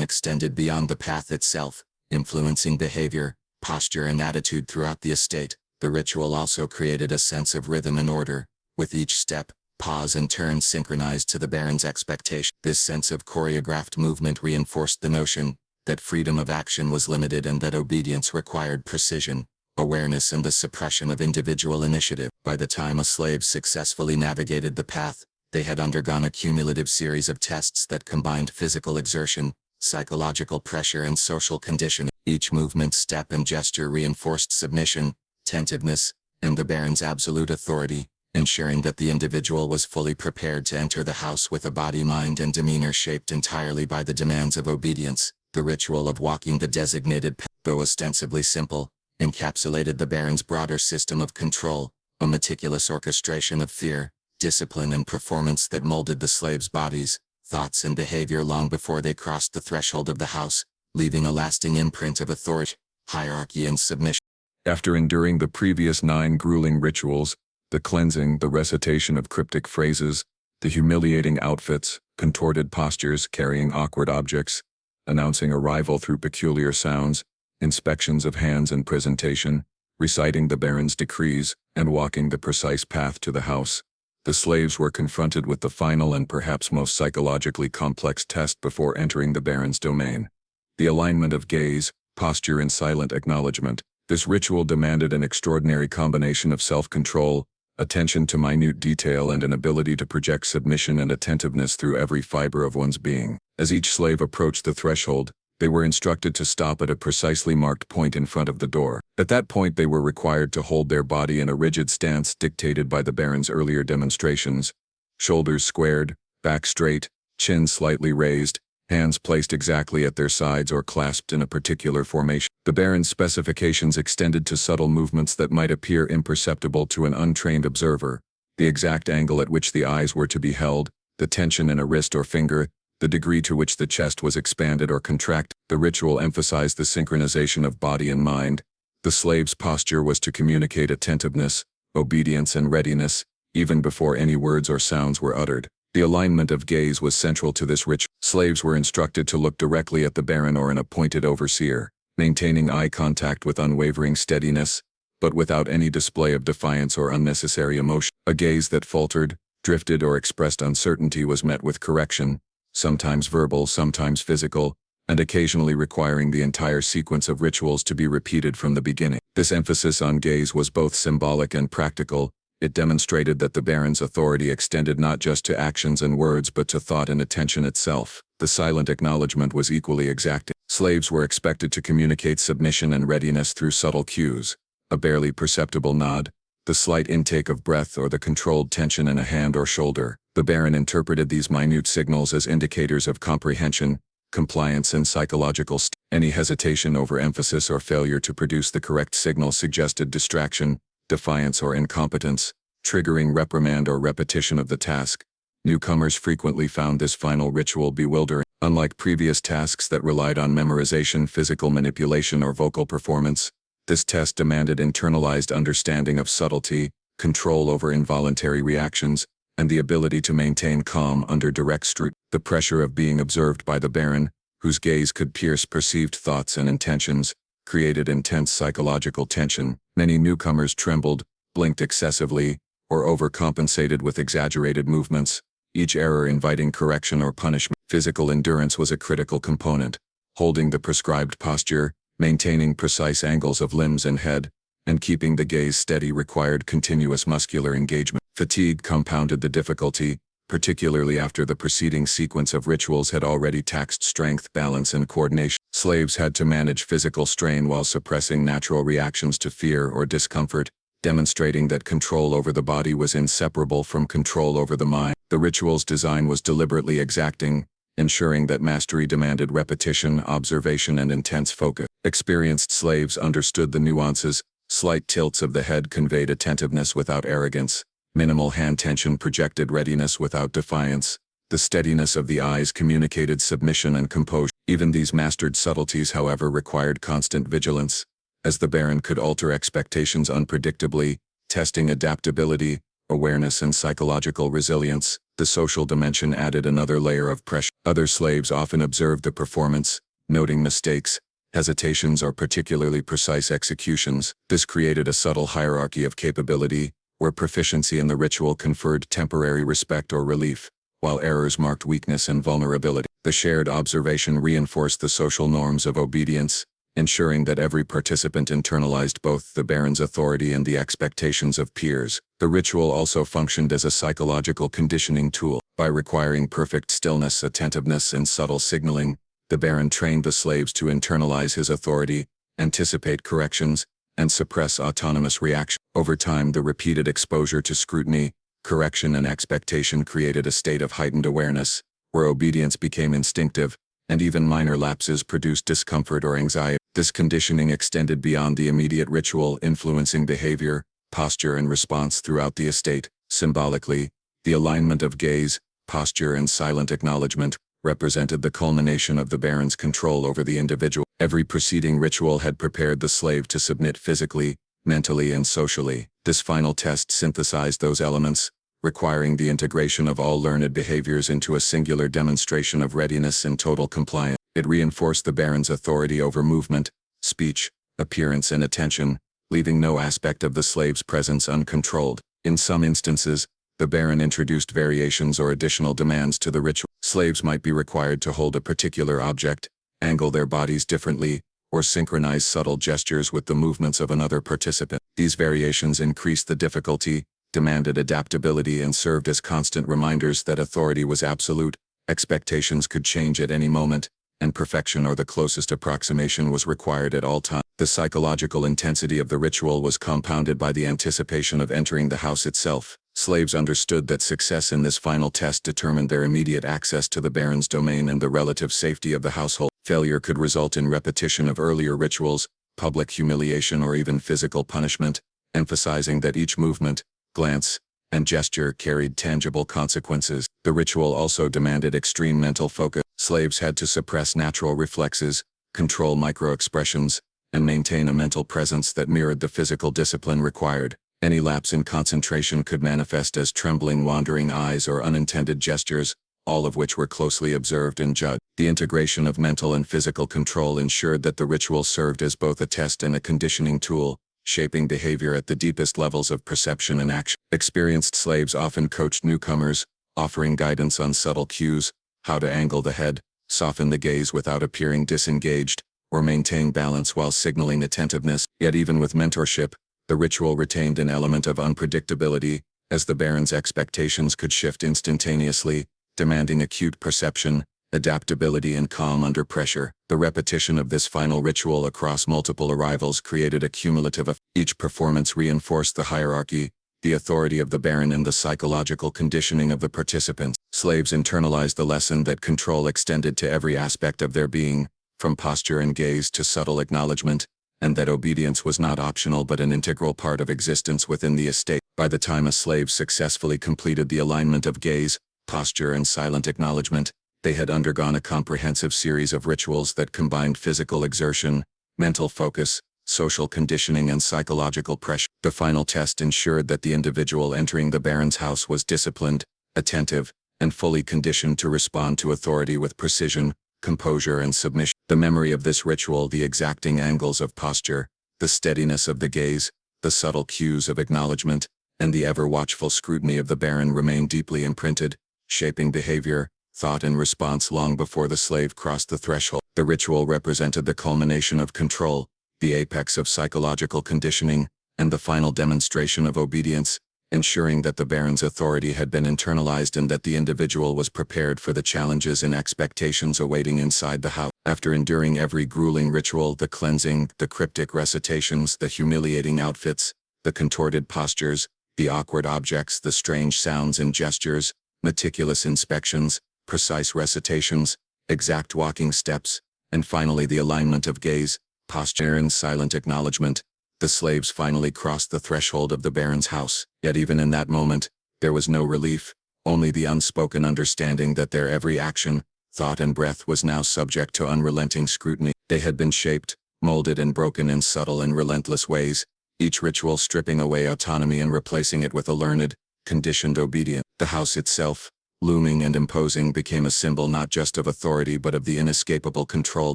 extended beyond the path itself, influencing behavior, posture, and attitude throughout the estate. The ritual also created a sense of rhythm and order, with each step, pause, and turn synchronized to the Baron's expectation. This sense of choreographed movement reinforced the notion that freedom of action was limited and that obedience required precision, awareness, and the suppression of individual initiative. By the time a slave successfully navigated the path, they had undergone a cumulative series of tests that combined physical exertion, psychological pressure, and social conditioning. Each movement, step, and gesture reinforced submission, attentiveness, and the Baron's absolute authority, ensuring that the individual was fully prepared to enter the house with a body, mind, and demeanor shaped entirely by the demands of obedience. The ritual of walking the designated path, though ostensibly simple, encapsulated the Baron's broader system of control, a meticulous orchestration of fear, discipline, and performance that molded the slaves' bodies, thoughts, and behavior long before they crossed the threshold of the house, leaving a lasting imprint of authority, hierarchy, and submission. After enduring the previous 9 grueling rituals, the cleansing, the recitation of cryptic phrases, the humiliating outfits, contorted postures carrying awkward objects, announcing arrival through peculiar sounds, inspections of hands and presentation, reciting the Baron's decrees, and walking the precise path to the house, the slaves were confronted with the final and perhaps most psychologically complex test before entering the Baron's domain: the alignment of gaze, posture, and silent acknowledgement. This ritual demanded an extraordinary combination of self-control, attention to minute detail, and an ability to project submission and attentiveness through every fiber of one's being. As each slave approached the threshold, they were instructed to stop at a precisely marked point in front of the door. At that point, they were required to hold their body in a rigid stance dictated by the Baron's earlier demonstrations: shoulders squared, back straight, chin slightly raised, hands placed exactly at their sides or clasped in a particular formation. The Baron's specifications extended to subtle movements that might appear imperceptible to an untrained observer: the exact angle at which the eyes were to be held, the tension in a wrist or finger, the degree to which the chest was expanded or contracted. The ritual emphasized the synchronization of body and mind. The slave's posture was to communicate attentiveness, obedience, and readiness, even before any words or sounds were uttered. The alignment of gaze was central to this ritual. Slaves were instructed to look directly at the baron or an appointed overseer, maintaining eye contact with unwavering steadiness, but without any display of defiance or unnecessary emotion. A gaze that faltered, drifted, or expressed uncertainty was met with correction, sometimes verbal, sometimes physical, and occasionally requiring the entire sequence of rituals to be repeated from the beginning. This emphasis on gaze was both symbolic and practical. It demonstrated that the baron's authority extended not just to actions and words but to thought and attention itself. The silent acknowledgement was equally exacting. Slaves were expected to communicate submission and readiness through subtle cues, a barely perceptible nod, the slight intake of breath, or the controlled tension in a hand or shoulder. The baron interpreted these minute signals as indicators of comprehension, compliance, and psychological state. Any hesitation, overemphasis, or failure to produce the correct signal suggested distraction, defiance, or incompetence, triggering reprimand or repetition of the task. Newcomers frequently found this final ritual bewildering. Unlike previous tasks that relied on memorization, physical manipulation, or vocal performance, this test demanded internalized understanding of subtlety, control over involuntary reactions, and the ability to maintain calm under direct scrutiny. The pressure of being observed by the baron, whose gaze could pierce perceived thoughts and intentions, created intense psychological tension. Many newcomers trembled, blinked excessively, or overcompensated with exaggerated movements, each error inviting correction or punishment. Physical endurance was a critical component. Holding the prescribed posture, maintaining precise angles of limbs and head, and keeping the gaze steady required continuous muscular engagement. Fatigue compounded the difficulty, particularly after the preceding sequence of rituals had already taxed strength, balance, and coordination. Slaves had to manage physical strain while suppressing natural reactions to fear or discomfort, demonstrating that control over the body was inseparable from control over the mind. The ritual's design was deliberately exacting, ensuring that mastery demanded repetition, observation, and intense focus. Experienced slaves understood the nuances. Slight tilts of the head conveyed attentiveness without arrogance. Minimal hand tension projected readiness without defiance. The steadiness of the eyes communicated submission and composure. Even these mastered subtleties, however, required constant vigilance, as the baron could alter expectations unpredictably, testing adaptability, awareness, and psychological resilience. The social dimension added another layer of pressure. Other slaves often observed the performance, noting mistakes, hesitations, or particularly precise executions. This created a subtle hierarchy of capability, where proficiency in the ritual conferred temporary respect or relief, while errors marked weakness and vulnerability. The shared observation reinforced the social norms of obedience, ensuring that every participant internalized both the baron's authority and the expectations of peers. The ritual also functioned as a psychological conditioning tool. By requiring perfect stillness, attentiveness, and subtle signaling, the baron trained the slaves to internalize his authority, anticipate corrections, and suppress autonomous reaction. Over time, the repeated exposure to scrutiny, correction, and expectation created a state of heightened awareness, where obedience became instinctive, and even minor lapses produced discomfort or anxiety. This conditioning extended beyond the immediate ritual, influencing behavior, posture, and response throughout the estate. Symbolically, the alignment of gaze, posture, and silent acknowledgement represented the culmination of the baron's control over the individual. Every preceding ritual had prepared the slave to submit physically, mentally, and socially. This final test synthesized those elements, requiring the integration of all learned behaviors into a singular demonstration of readiness and total compliance. It reinforced the baron's authority over movement, speech, appearance, and attention, leaving no aspect of the slave's presence uncontrolled. In some instances, the baron introduced variations or additional demands to the ritual. Slaves might be required to hold a particular object, angle their bodies differently, or synchronize subtle gestures with the movements of another participant. These variations increased the difficulty, demanded adaptability, and served as constant reminders that authority was absolute, expectations could change at any moment, and perfection or the closest approximation was required at all times. The psychological intensity of the ritual was compounded by the anticipation of entering the house itself. Slaves understood that success in this final test determined their immediate access to the baron's domain and the relative safety of the household. Failure could result in repetition of earlier rituals, public humiliation, or even physical punishment, emphasizing that each movement, glance, and gesture carried tangible consequences. The ritual also demanded extreme mental focus. Slaves had to suppress natural reflexes, control micro-expressions, and maintain a mental presence that mirrored the physical discipline required. Any lapse in concentration could manifest as trembling, wandering eyes or unintended gestures, all of which were closely observed and judged. The integration of mental and physical control ensured that the ritual served as both a test and a conditioning tool, shaping behavior at the deepest levels of perception and action. Experienced slaves often coached newcomers, offering guidance on subtle cues, how to angle the head, soften the gaze without appearing disengaged, or maintain balance while signaling attentiveness. Yet even with mentorship, the ritual retained an element of unpredictability, as the Baron's expectations could shift instantaneously, demanding acute perception, adaptability and calm under pressure. The repetition of this final ritual across multiple arrivals created a cumulative effect. Each performance reinforced the hierarchy, the authority of the Baron and the psychological conditioning of the participants. Slaves internalized the lesson that control extended to every aspect of their being, from posture and gaze to subtle acknowledgement, and that obedience was not optional but an integral part of existence within the estate. By the time a slave successfully completed the alignment of gaze, posture and silent acknowledgement, they had undergone a comprehensive series of rituals that combined physical exertion, mental focus, social conditioning and psychological pressure. The final test ensured that the individual entering the Baron's house was disciplined, attentive, and fully conditioned to respond to authority with precision, composure and submission. The memory of this ritual, the exacting angles of posture, the steadiness of the gaze, the subtle cues of acknowledgement, and the ever-watchful scrutiny of the Baron remained deeply imprinted, shaping behavior, thought and response long before the slave crossed the threshold. The ritual represented the culmination of control, the apex of psychological conditioning, and the final demonstration of obedience, ensuring that the Baron's authority had been internalized and that the individual was prepared for the challenges and expectations awaiting inside the house. After enduring every grueling ritual, the cleansing, the cryptic recitations, the humiliating outfits, the contorted postures, the awkward objects, the strange sounds and gestures, meticulous inspections, precise recitations, exact walking steps, and finally the alignment of gaze, posture and silent acknowledgement, the slaves finally crossed the threshold of the Baron's house. Yet even in that moment, there was no relief, only the unspoken understanding that their every action, thought and breath was now subject to unrelenting scrutiny. They had been shaped, molded and broken in subtle and relentless ways, each ritual stripping away autonomy and replacing it with a learned, conditioned obedience. The house itself, looming and imposing, became a symbol not just of authority but of the inescapable control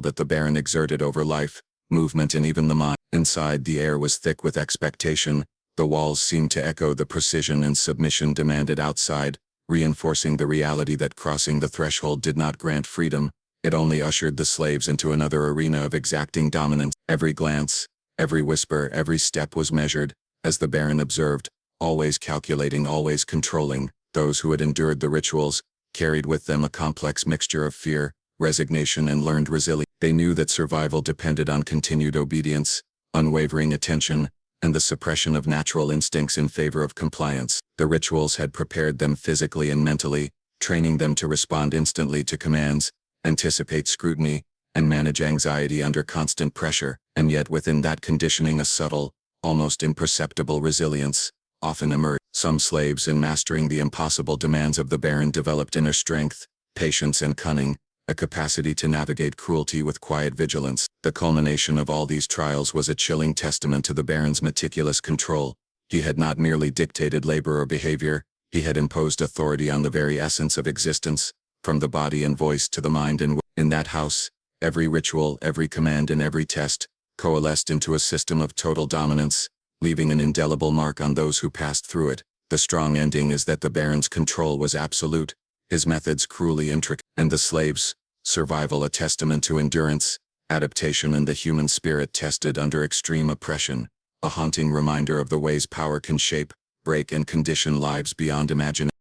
that the Baron exerted over life, movement and even the mind. Inside, the air was thick with expectation, the walls seemed to echo the precision and submission demanded outside, reinforcing the reality that crossing the threshold did not grant freedom, it only ushered the slaves into another arena of exacting dominance. Every glance, every whisper, every step was measured, as the Baron observed, always calculating, always controlling. Those who had endured the rituals carried with them a complex mixture of fear, resignation and learned resilience. They knew that survival depended on continued obedience, unwavering attention, and the suppression of natural instincts in favor of compliance. The rituals had prepared them physically and mentally, training them to respond instantly to commands, anticipate scrutiny, and manage anxiety under constant pressure. And yet within that conditioning a subtle, almost imperceptible resilience often emerged. Some slaves, in mastering the impossible demands of the Baron, developed inner strength, patience and cunning, a capacity to navigate cruelty with quiet vigilance. The culmination of all these trials was a chilling testament to the Baron's meticulous control. He had not merely dictated labor or behavior, he had imposed authority on the very essence of existence, from the body and voice to the mind and will. In that house, every ritual, every command and every test coalesced into a system of total dominance, leaving an indelible mark on those who passed through it. The strong ending is that the Baron's control was absolute, his methods cruelly intricate, and the slaves' survival a testament to endurance, adaptation and the human spirit tested under extreme oppression, a haunting reminder of the ways power can shape, break and condition lives beyond imagination.